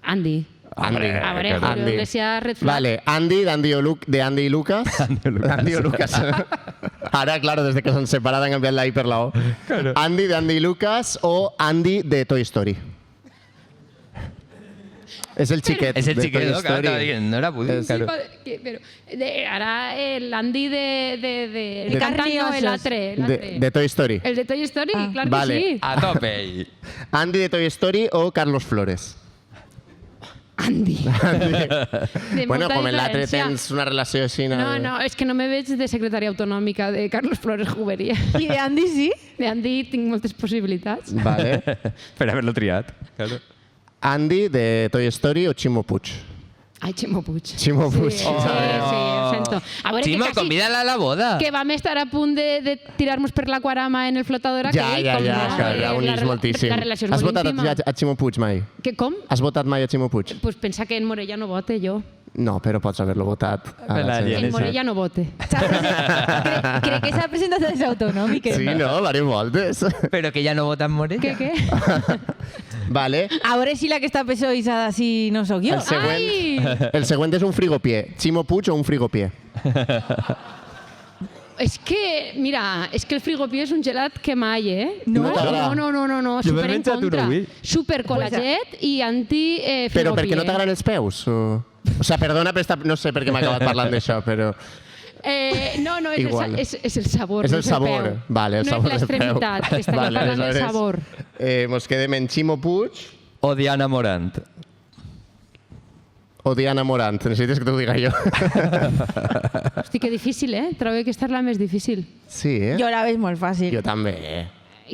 Speaker 3: Andy.
Speaker 2: Andy.
Speaker 3: A veure,
Speaker 2: Andy.
Speaker 3: Julio Iglesias, Red Flag.
Speaker 2: Vale, Andy, de Andy y Lucas. Andy o Lucas. Ahora, claro, desde que son separados han cambiado la I per la O. Claro. Andy de Andy y Lucas o Andy de Toy Story. És el xiquet
Speaker 1: És el
Speaker 2: de
Speaker 1: xiquet,
Speaker 2: Toy
Speaker 1: no? Clar,
Speaker 2: Story.
Speaker 1: estava dient, no era pudit.
Speaker 2: És-
Speaker 1: Claro.
Speaker 3: Però, ara l'Andy de
Speaker 2: De
Speaker 3: cantant no,
Speaker 4: Carniosos.
Speaker 3: l'altre.
Speaker 2: De Toy Story.
Speaker 3: El de Toy Story, clar
Speaker 2: Vale.
Speaker 3: que sí.
Speaker 1: A tope.
Speaker 2: Andy de Toy Story o Carlos Flores.
Speaker 3: Andy. De
Speaker 2: Bueno,
Speaker 3: molta
Speaker 2: com en l'altre
Speaker 3: diferència.
Speaker 2: tens una relació així...
Speaker 3: No, és que no me veig de secretària autonòmica de Carlos Flores Jubería.
Speaker 4: I de Andy sí?
Speaker 3: De Andy tinc moltes possibilitats.
Speaker 2: Vale.
Speaker 5: Per haver-lo triat. Claro.
Speaker 2: Andy de Toy Story o Ximo Puig.
Speaker 3: Ai, Ximo Puig.
Speaker 2: Ximo Puig.
Speaker 3: Sí, ho sento. A veure,
Speaker 1: Ximo,
Speaker 3: que quasi...
Speaker 1: convídala a la boda.
Speaker 3: Que vam estar a punt de tirar-nos per l'aquarama en el flotador aquell.
Speaker 2: Ja,
Speaker 3: com
Speaker 2: ja unís moltíssim.
Speaker 3: La relació és
Speaker 2: Has
Speaker 3: molt
Speaker 2: votat
Speaker 3: íntima.
Speaker 2: a Ximo Puig mai?
Speaker 3: Que com?
Speaker 2: Has votat mai a Ximo Puig?
Speaker 3: Pues pensa que en Morella no vote jo.
Speaker 2: No, però pots haver-lo votat.
Speaker 5: Per la llei.
Speaker 3: En Morella no vote.
Speaker 4: Crec que s'ha presentat a les autonòmiques.
Speaker 2: Sí, no? Diverses voltes.
Speaker 1: Però que ja no vota en Morella.
Speaker 3: Què?
Speaker 2: Vale.
Speaker 4: A veure si la que està pesoïsada si no sóc jo.
Speaker 2: El següent,
Speaker 3: Ai!
Speaker 2: el següent és un frigopié. Ximo Puig o un frigopié?
Speaker 3: És que, mira, és que el frigopié és un gelat que mai, eh?
Speaker 2: No t'agrada?
Speaker 3: No,
Speaker 5: Jo m'he
Speaker 3: super en
Speaker 5: menjat un
Speaker 3: contra.
Speaker 5: avui.
Speaker 3: Super col·laget i anti-frigopié.
Speaker 2: Però per què no t'agraden els peus? O sea, perdona, no sé per què m'he acabat parlant d'això, però...
Speaker 3: No,
Speaker 2: Igual.
Speaker 3: és el sabor.
Speaker 2: És
Speaker 3: no
Speaker 2: el
Speaker 3: és
Speaker 2: sabor.
Speaker 3: peu.
Speaker 2: Vale, el sabor
Speaker 3: no és
Speaker 2: del peu.
Speaker 3: l'extremitat, que estaria parlant del
Speaker 2: aleshores,
Speaker 3: sabor.
Speaker 2: Mos quedem en Ximo Puig
Speaker 1: O Diana Morant.
Speaker 2: o Diana Morant. Necessites que t'ho diga jo.
Speaker 3: Hosti, que difícil, eh? Trobo que esta és la més difícil.
Speaker 2: Sí, eh?
Speaker 4: Jo la veig molt fàcil.
Speaker 2: Jo també.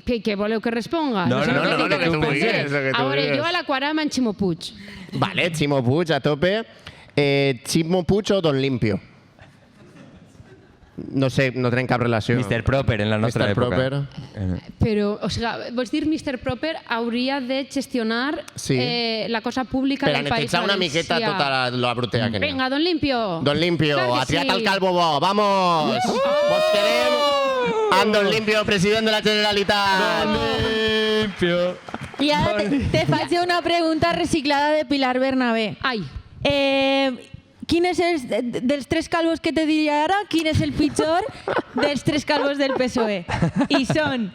Speaker 3: Què voleu que responga?
Speaker 1: No,
Speaker 3: sé
Speaker 1: no,
Speaker 3: què
Speaker 1: no,
Speaker 3: tinc
Speaker 1: no, que tu
Speaker 3: respondre.
Speaker 2: vulguis, lo que tu
Speaker 3: A veure,
Speaker 2: vulguis.
Speaker 3: jo a l'aquarama en Ximo Puig.
Speaker 2: Vale, Ximo Puig a tope. Ximo Puig o Don Limpio? No sé, no tenen cap relació.
Speaker 1: Mr. Proper en la nostra
Speaker 2: Mr.
Speaker 1: època.
Speaker 2: Proper.
Speaker 3: Però, o sigui, vols dir Mr. Proper hauria de gestionar
Speaker 2: Sí.
Speaker 3: la cosa pública
Speaker 2: Per
Speaker 3: del País
Speaker 2: anetitzar una miqueta
Speaker 3: Valencià.
Speaker 2: tota la brutea que n'hi ha.
Speaker 3: Vinga, Don Limpio.
Speaker 2: Don Limpio,
Speaker 3: Clar que
Speaker 2: ha triat
Speaker 3: sí.
Speaker 2: el calvo bo. Vamos! Vos quedem amb Don Limpio, president de la Generalitat.
Speaker 5: Limpio.
Speaker 4: I ara te faig una pregunta reciclada de Pilar Bernabé.
Speaker 3: Ai,
Speaker 4: Quin és dels tres calvos que te diria ara, quin és el pitjor dels tres calvos del PSOE? I són,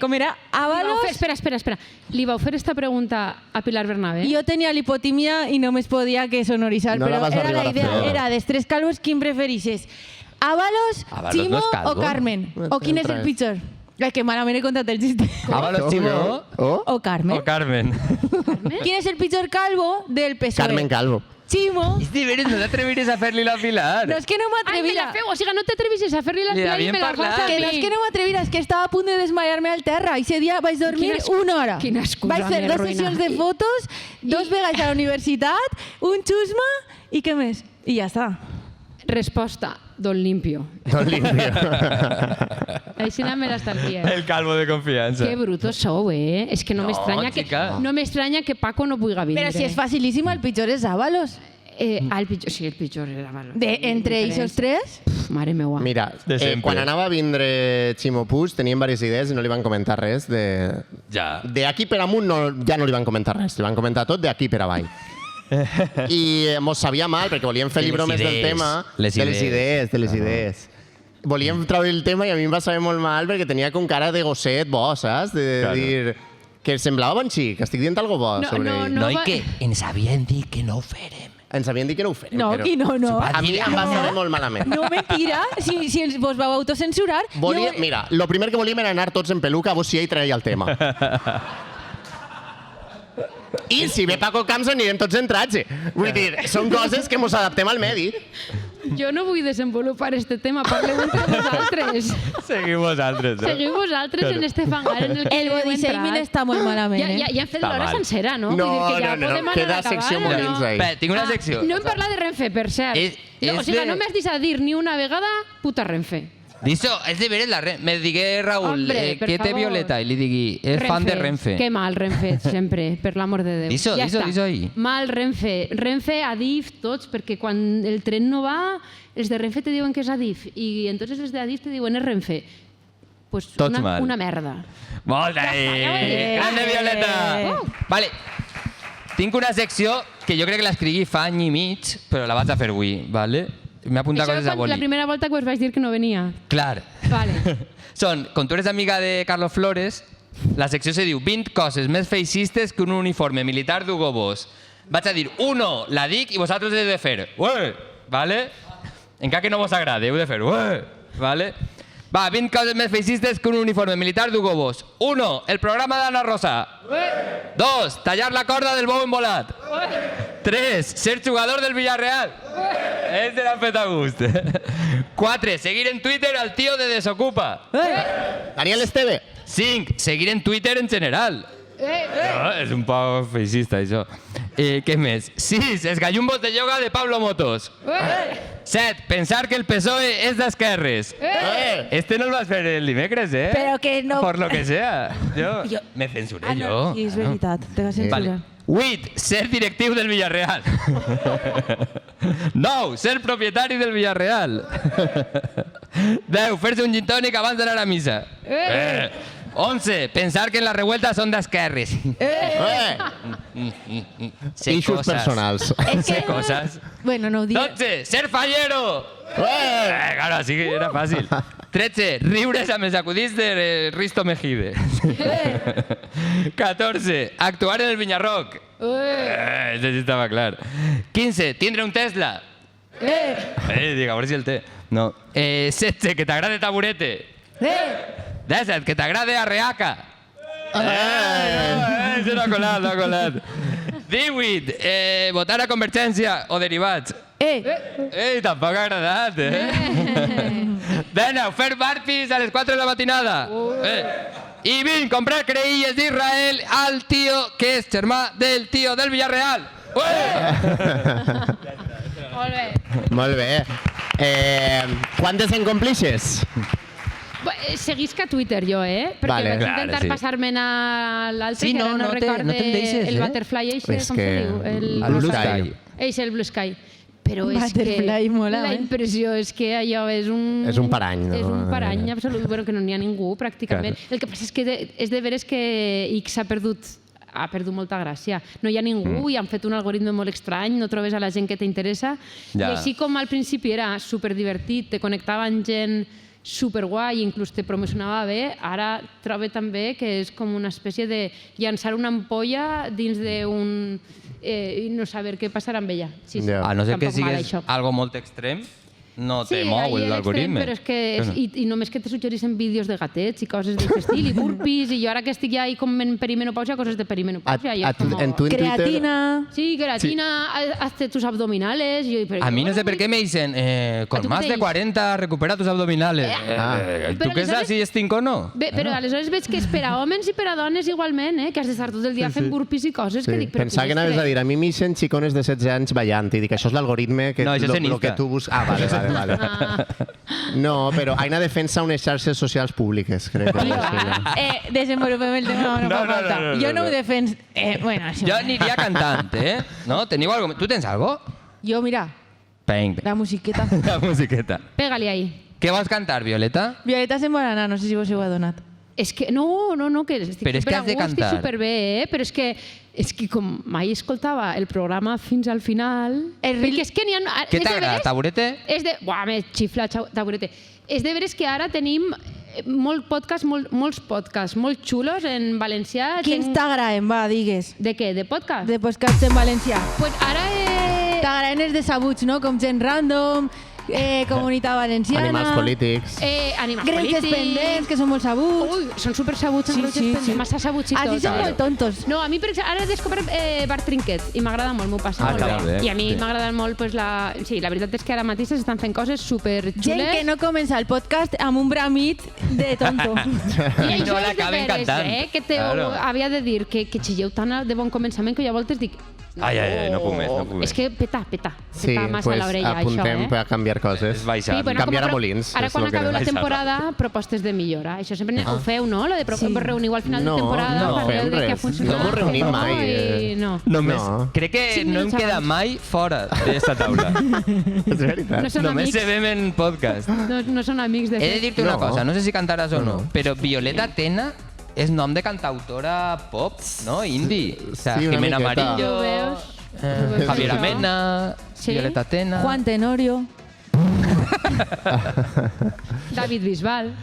Speaker 4: com era, Ábalos...
Speaker 3: Espera. Li vau fer esta pregunta a Pilar Bernabé?
Speaker 4: Jo tenia lipotimia i només podia que sonoritzar,
Speaker 2: No la
Speaker 4: però
Speaker 2: vas
Speaker 4: era
Speaker 2: arribar
Speaker 4: la
Speaker 2: a
Speaker 4: idea,
Speaker 2: fer.
Speaker 4: era dels tres calvos, quin preferixes? Ábalos,
Speaker 1: Ábalos
Speaker 4: Ximo
Speaker 1: no és calvo.
Speaker 4: o Carmen? O quin és el pitjor? És que malament he contat el xiste.
Speaker 1: Ábalos, Ximo
Speaker 2: Oh?
Speaker 4: O Carmen.
Speaker 1: o Carmen.
Speaker 4: Quin és el pitjor calvo del PSOE?
Speaker 2: Carmen Calvo.
Speaker 4: Ximo.
Speaker 1: Este veres, no t'atreviries a fer-li la Pilar.
Speaker 4: No és que no
Speaker 3: Ai, me
Speaker 4: m'atrevira.
Speaker 3: la feu, o sigui, no t'atrevissis a fer-li la
Speaker 1: Li
Speaker 3: Pilar i
Speaker 1: havien
Speaker 3: me la fas
Speaker 1: parlat.
Speaker 3: a
Speaker 4: Que no és
Speaker 3: mi.
Speaker 4: que no m'atrevira, és que estava a punt de desmaiar-me al terra. I ese dia vaig dormir una hora.
Speaker 3: Quina excusa
Speaker 4: Vaig fer
Speaker 3: més
Speaker 4: 2
Speaker 3: ruïna.
Speaker 4: sessions de fotos, 2 vegades a la universitat, un xusma i què més? I ja està.
Speaker 3: Resposta, Don Limpio.
Speaker 2: Don Limpio.
Speaker 3: Així no me l'estalvia.
Speaker 5: El calvo de confiança.
Speaker 3: Que brutos sou, eh? És que no m'estranya
Speaker 1: xica.
Speaker 3: no m'estranya que Paco no pugui vindre.
Speaker 4: Però si és facilíssim, el pitjor és Ábalos.
Speaker 3: El pitjor, sí, el pitjor era Valor.
Speaker 4: Entre ells els tres?
Speaker 3: Mare meua.
Speaker 2: Mira,
Speaker 5: De sempre.
Speaker 2: quan anava a vindre Ximo Puig tenien diverses idees i no li van comentar res.
Speaker 1: Ja.
Speaker 2: D'aquí per amunt ja no li van comentar res, li van comentar tot d'aquí per avall. I mos sabia mal perquè volíem fer
Speaker 1: De les
Speaker 2: bromes del
Speaker 1: idees.
Speaker 2: tema.
Speaker 1: Les
Speaker 2: de les
Speaker 1: idees.
Speaker 2: idees, de les idees. Volíem treure el tema i a mi em va saber molt mal perquè tenia com cara de gosset bo, saps? De
Speaker 5: Claro.
Speaker 2: dir que semblava bon xic, estic dient algo bo
Speaker 3: No,
Speaker 2: sobre
Speaker 3: no,
Speaker 2: ell.
Speaker 1: No, i que ens havien dit que no ho farem.
Speaker 2: Ens havien dit que no ho farem.
Speaker 4: No,
Speaker 2: però
Speaker 4: qui no.
Speaker 2: A mi em va saber molt malament.
Speaker 4: No, mentira. Si ens vos vau autocensurar...
Speaker 2: Volia, mira, lo primer que volíem era anar tots en peluca a vos si ell traia el tema. I si ve Paco Camps anirem tots en tratge. Vull dir, són coses que mos adaptem al medi.
Speaker 3: Jo no vull desenvolupar este tema, parleu entre vosaltres.
Speaker 5: Seguim vosaltres, no?
Speaker 3: Seguiu vosaltres en este fangar en el que
Speaker 4: El
Speaker 3: heu
Speaker 4: body shaming
Speaker 3: entrat.
Speaker 4: està molt malament,
Speaker 3: Ja hem fet
Speaker 5: Està
Speaker 3: l'hora
Speaker 5: mal.
Speaker 3: sencera, no?
Speaker 2: No,
Speaker 3: Vull dir que ja
Speaker 2: no,
Speaker 3: podem anar
Speaker 2: queda
Speaker 3: acabant,
Speaker 2: secció
Speaker 3: no?
Speaker 2: molins ahí.
Speaker 1: Espera, tinc una secció.
Speaker 3: No hem parlat de Renfe, per cert.
Speaker 1: És
Speaker 3: O sigui,
Speaker 1: de-
Speaker 3: no m'has deixat dir ni una vegada puta Renfe.
Speaker 1: D'això, és de veres la Renfe. Me digué Raül,
Speaker 3: Hombre, per
Speaker 1: què té
Speaker 3: favor.
Speaker 1: Violeta? I li digui, és fan de Renfe.
Speaker 3: Que mal Renfe, sempre, per l'amor de Déu.
Speaker 1: Dis-ho,
Speaker 3: Ja
Speaker 1: dis-ho,
Speaker 3: està.
Speaker 1: dis-ho ahí.
Speaker 3: Mal Renfe. Renfe, Adif, tots, perquè quan el tren no va, els de Renfe te diuen que és Adif i entonces els de Adif te diuen és Renfe. Pues
Speaker 5: Tots mal.
Speaker 3: una merda.
Speaker 5: Molt bé! Grande Violeta!
Speaker 1: Vale. Tinc una secció que jo crec que l'escrigui fa any i mig, però la vaig a fer avui, vale? M'he apuntat
Speaker 3: Això
Speaker 1: coses a
Speaker 3: quan
Speaker 1: boli.
Speaker 3: la primera volta que us vaig dir que no venia.
Speaker 1: Clar.
Speaker 3: Vale.
Speaker 1: Són, com tu eres amiga de Carlos Flores, la secció se diu 20 coses més feixistes que un uniforme militar d'Hugo Boss. Vaig a dir 1, la dic i vosaltres heu de fer ué, vale? Encara que no vos agrade, heu de fer ué, vale? Va, 20 coses més feixistes que un uniforme militar d'Hugo Boss. 1, el programa d'Anna Rosa. 2, tallar la corda del bou embolat. 3, ser jugador del Villarreal. Este l'han fet a gust. 4, seguir en Twitter al tío de Desocupa.
Speaker 2: Daniel Esteve.
Speaker 1: 5, seguir en Twitter en general. No, és un poc feixista, això. Què més? 6, els gallumbos de yoga de Pablo Motos. 7, pensar que el PSOE és d'esquerres. Este no el vas fer el dimecres, eh?
Speaker 4: Però que no-
Speaker 1: Por lo que sea. Jo me censuré, jo.
Speaker 4: Sí, és veritat, te vas censurar.
Speaker 1: Vale. 8, ser directiu del Villarreal. 9, ser propietari del Villarreal. 10, fer-se un gin tònic abans d'anar a missa. 11, pensar que en la revuelta són d'esquerres. Sé
Speaker 2: Ixos
Speaker 1: coses.
Speaker 2: personals.
Speaker 1: Sé coses.
Speaker 4: Bueno, no ho diré.
Speaker 1: 12, ser fallero. Claro, sí que era fàcil. 13, riures amb els acudits de Risto Mejide. 14, actuar en el Viñarroc. Ese sí estava clar. 15, tindre un Tesla. Dic, a veure si el té. No. 16, que t'agrade Taburete. 17, que t'agrade Arreaca. Això no ha colat, no ha colat. 18, votar a Convergència o derivats. Tampoc ha agradat, 19, fer barpis a les 4 de la matinada. I 20, comprar creïlles d'Israel al tio que és germà del tio del Villarreal.
Speaker 3: Molt bé.
Speaker 2: Molt bé. Quantes en complixes?
Speaker 3: Seguisc a Twitter jo, Perquè
Speaker 2: Vale.
Speaker 3: vaig
Speaker 1: Clar,
Speaker 3: intentar
Speaker 1: sí.
Speaker 3: passar-me'n a l'altre,
Speaker 1: Sí,
Speaker 3: que ara
Speaker 1: no
Speaker 3: no
Speaker 1: te-
Speaker 3: recorde
Speaker 1: no te'n deixes,
Speaker 3: el
Speaker 1: eh?
Speaker 3: Butterfly, eixe,
Speaker 2: És
Speaker 3: com
Speaker 2: que-
Speaker 3: se diu?
Speaker 2: el
Speaker 1: Blue
Speaker 2: Blue
Speaker 1: Sky.
Speaker 2: Sky.
Speaker 3: Eixe, el Blue Sky. Però és que
Speaker 4: Butterfly mola,
Speaker 3: la impressió és que allò és un...
Speaker 2: És un parany, no?
Speaker 3: És un parany absolut, bueno, que no n'hi ha ningú, pràcticament. El que passa és que és de veres que X ha perdut molta gràcia. No hi ha ningú i han fet un algoritme molt estrany, no trobes a la gent que t'interessa.
Speaker 1: Ja.
Speaker 3: I així com al principi era superdivertit, te connectava amb gent superguai, inclús te promocionava bé, ara trobo també que és com una espècie de llançar una ampolla dins d'un... i no saber què passarà amb ella. Sí, sí.
Speaker 2: Ja.
Speaker 1: A no ser que
Speaker 3: Tampoc mal,
Speaker 1: sigues
Speaker 3: això.
Speaker 1: algo molt extrem, no te
Speaker 3: Sí,
Speaker 1: mou
Speaker 3: ahí
Speaker 1: l'algoritme.
Speaker 3: Però és que i només que te suggereixen vídeos de gatets i coses d'aquest estil, i burpees, i jo ara que estic ja ahí com en perimenopausia, coses de perimenopausia. i és com...
Speaker 2: En tu en Twitter...
Speaker 4: Creatina.
Speaker 3: Sí, creatina, hazte tus abdominales.
Speaker 1: A mí no sé por qué me dicen, con
Speaker 3: tu
Speaker 1: más
Speaker 3: qué
Speaker 1: de
Speaker 3: te
Speaker 1: 40 recupera tus abdominales.
Speaker 3: Però
Speaker 1: ¿Tú qué
Speaker 3: aleshores-
Speaker 1: saps si és tinc o no?
Speaker 3: Bé, però aleshores veig que és per a homes i per a dones igualment, que has d'estar tot el dia fent burpees i coses que dic... però
Speaker 2: Pensava
Speaker 3: quin
Speaker 2: que anaves a
Speaker 3: estrès.
Speaker 2: dir, a mi m'ixen xicones de 16 anys ballant i dic, això és l'algoritme que,
Speaker 1: No, això és en
Speaker 2: lo que
Speaker 1: Insta.
Speaker 2: tu busques... Ah, vale. No, però Aina defensa unes xarxes socials públiques, crec. Que
Speaker 4: Tio, desenvolupem el tema, no fa falta. Jo no ho defens... Bueno, això...
Speaker 1: Jo aniria cantant, No? Teniu algo? Tu tens algo?
Speaker 4: Jo, mira,
Speaker 1: Peng.
Speaker 4: la musiqueta.
Speaker 1: La musiqueta.
Speaker 3: Pega-li ahí.
Speaker 1: Què vols cantar, Violeta?
Speaker 4: Violeta se'n vol anar, no sé si vos ho ha donat.
Speaker 3: És que no, que estic
Speaker 1: Però és que has de
Speaker 3: superagust i
Speaker 1: cantar.
Speaker 3: superbé, però és que com mai escoltava el programa fins al final... Perquè és que n'hi ha...
Speaker 1: Què
Speaker 3: és de
Speaker 1: t'agrada,
Speaker 3: veres-
Speaker 1: Taburete?
Speaker 3: És de... Buah, me xifla, Taburete. És de veres que ara tenim molts podcasts molt xulos en valencià.
Speaker 4: Quins t'agraden, va, digues.
Speaker 3: De què? De podcast?
Speaker 4: De podcast en valencià.
Speaker 3: Pues ara...
Speaker 4: T'agraden els decebuts, no? Com gent random, Comunitat Valenciana...
Speaker 2: Animals polítics.
Speaker 3: Animals
Speaker 4: Greuges
Speaker 3: polítics...
Speaker 4: pendents, que són molt sabuts.
Speaker 3: Ui, són super sabuts, en greuges pendents, massa sabuts i tot.
Speaker 4: Així són molt tontos.
Speaker 3: No, a mi, per exemple, ara he descobert Bar Trinquet i m'agrada molt, m'ho passa molt
Speaker 1: està
Speaker 3: bé.
Speaker 1: bé.
Speaker 3: I a mi
Speaker 1: Sí.
Speaker 3: m'agrada molt, pues, Sí, la veritat és que ara mateix s'estan fent coses super xules.
Speaker 4: Gent que no comença el podcast amb un bramit de tonto.
Speaker 3: I
Speaker 1: no
Speaker 3: això és de
Speaker 1: l'acaben
Speaker 3: veres,
Speaker 1: cantant.
Speaker 3: que
Speaker 1: Claro.
Speaker 3: havia de dir que xilleu tant de bon començament que jo a voltes dic...
Speaker 5: Ai, no puc més, no puc més.
Speaker 3: És que peta
Speaker 2: Sí,
Speaker 3: massa
Speaker 2: pues
Speaker 3: l'orella,
Speaker 2: apuntem
Speaker 3: això,
Speaker 2: a canviar coses.
Speaker 5: És baixar.
Speaker 3: bueno,
Speaker 2: Canviar
Speaker 3: com
Speaker 2: a molins,
Speaker 3: Ara
Speaker 2: és
Speaker 3: quan
Speaker 2: lo que
Speaker 3: acabeu la
Speaker 2: anem.
Speaker 3: temporada, propostes de millora. Això sempre ho feu, no? Lo de reuniu al final
Speaker 2: No,
Speaker 3: de temporada.
Speaker 2: no
Speaker 3: per
Speaker 2: fem
Speaker 3: veure què ha
Speaker 2: res.
Speaker 3: funcionat.
Speaker 2: No mos reunim mai,
Speaker 3: I no.
Speaker 1: Només,
Speaker 2: No.
Speaker 1: crec que
Speaker 3: 5
Speaker 1: no em
Speaker 3: minuts
Speaker 1: queda
Speaker 3: abans.
Speaker 1: mai fora d'esta taula.
Speaker 2: És veritat.
Speaker 3: No són
Speaker 1: Només
Speaker 3: amics.
Speaker 1: se vem en podcast.
Speaker 3: No són amics de
Speaker 1: He de
Speaker 3: fet.
Speaker 1: dir-te una
Speaker 2: No.
Speaker 1: cosa, no sé si cantaràs o no, però Violeta Tena és nom de cantautora pop, no? Indie. O sea,
Speaker 2: Sí, una
Speaker 1: Jimena
Speaker 2: miqueta.
Speaker 1: Amarillo,
Speaker 3: Ho veus? Ho veus
Speaker 1: Javier
Speaker 3: això?
Speaker 1: Amena,
Speaker 3: Sí?
Speaker 1: Violeta Tena...
Speaker 4: Juan Tenorio.
Speaker 3: David Bisbal.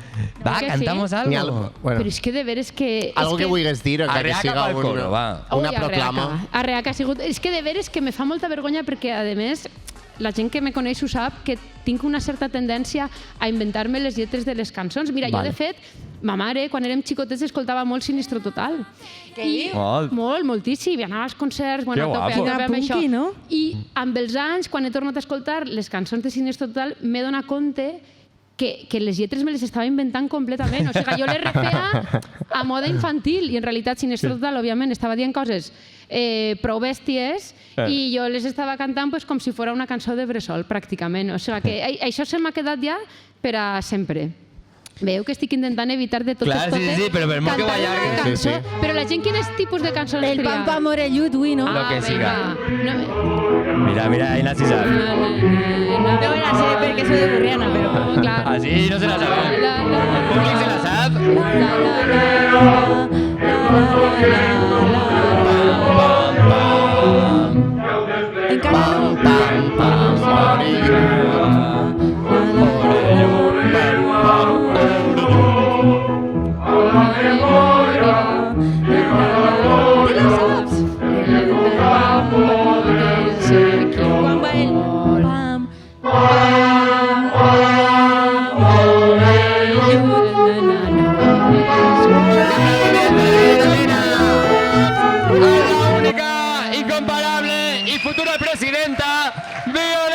Speaker 1: Va,
Speaker 3: Que sí?
Speaker 1: cantamos
Speaker 2: Ni
Speaker 1: algo.
Speaker 2: bueno,
Speaker 3: Però és que de veres que...
Speaker 2: algo
Speaker 3: és
Speaker 2: que vulguis dir, o que
Speaker 1: Arreaca
Speaker 2: siga
Speaker 1: pel coro, va.
Speaker 2: una
Speaker 3: Ui,
Speaker 2: proclama.
Speaker 3: Arreaca ha sigut... És que de veres que me fa molta vergonya perquè, a més, la gent que me coneix ho sap, que tinc una certa tendència a inventar-me les lletres de les cançons. Mira, jo,
Speaker 2: Vale.
Speaker 3: de fet, ma mare, quan érem xicotets, escoltava molt Sinistro Total.
Speaker 4: Què
Speaker 3: I
Speaker 4: dius?
Speaker 5: Molt.
Speaker 3: moltíssim. I anava als concerts, bueno,
Speaker 5: Que
Speaker 3: a tope,
Speaker 5: guapo.
Speaker 3: a tope amb
Speaker 4: Punky,
Speaker 3: això.
Speaker 4: no?
Speaker 3: I amb els anys, quan he tornat a escoltar les cançons de Sinistro Total, m'he donat compte que les lletres me les estava inventant completament. O sigui, jo les refeia a moda infantil i en realitat Sinistro Total, òbviament, estava dient coses prou bèsties i jo les estava cantant pues, com si fos una cançó de bressol, pràcticament. O sigui, que això se m'ha quedat ja per a sempre. Veieu que estic intentant evitar de totes
Speaker 1: Clar, sí,
Speaker 3: totes
Speaker 1: sí, però per molt que ho
Speaker 3: cantar una
Speaker 1: allargues.
Speaker 3: cançó.
Speaker 2: Sí, sí.
Speaker 3: Però la gent quins tipus de cançons
Speaker 4: El
Speaker 3: tria?
Speaker 4: Pampa Morellut, ui, no?
Speaker 1: Lo que siga.
Speaker 3: No,
Speaker 5: Mira, Aina sí sap.
Speaker 4: No me la sé perquè soy de Burriana, però...
Speaker 3: clar.
Speaker 5: Así no se la sabe.
Speaker 3: La, la,
Speaker 1: El públic se la sap.
Speaker 4: Encara no. ¿Te la saps? Quan va el... Pam,
Speaker 1: A la única, incomparable y futura presidenta, Violeta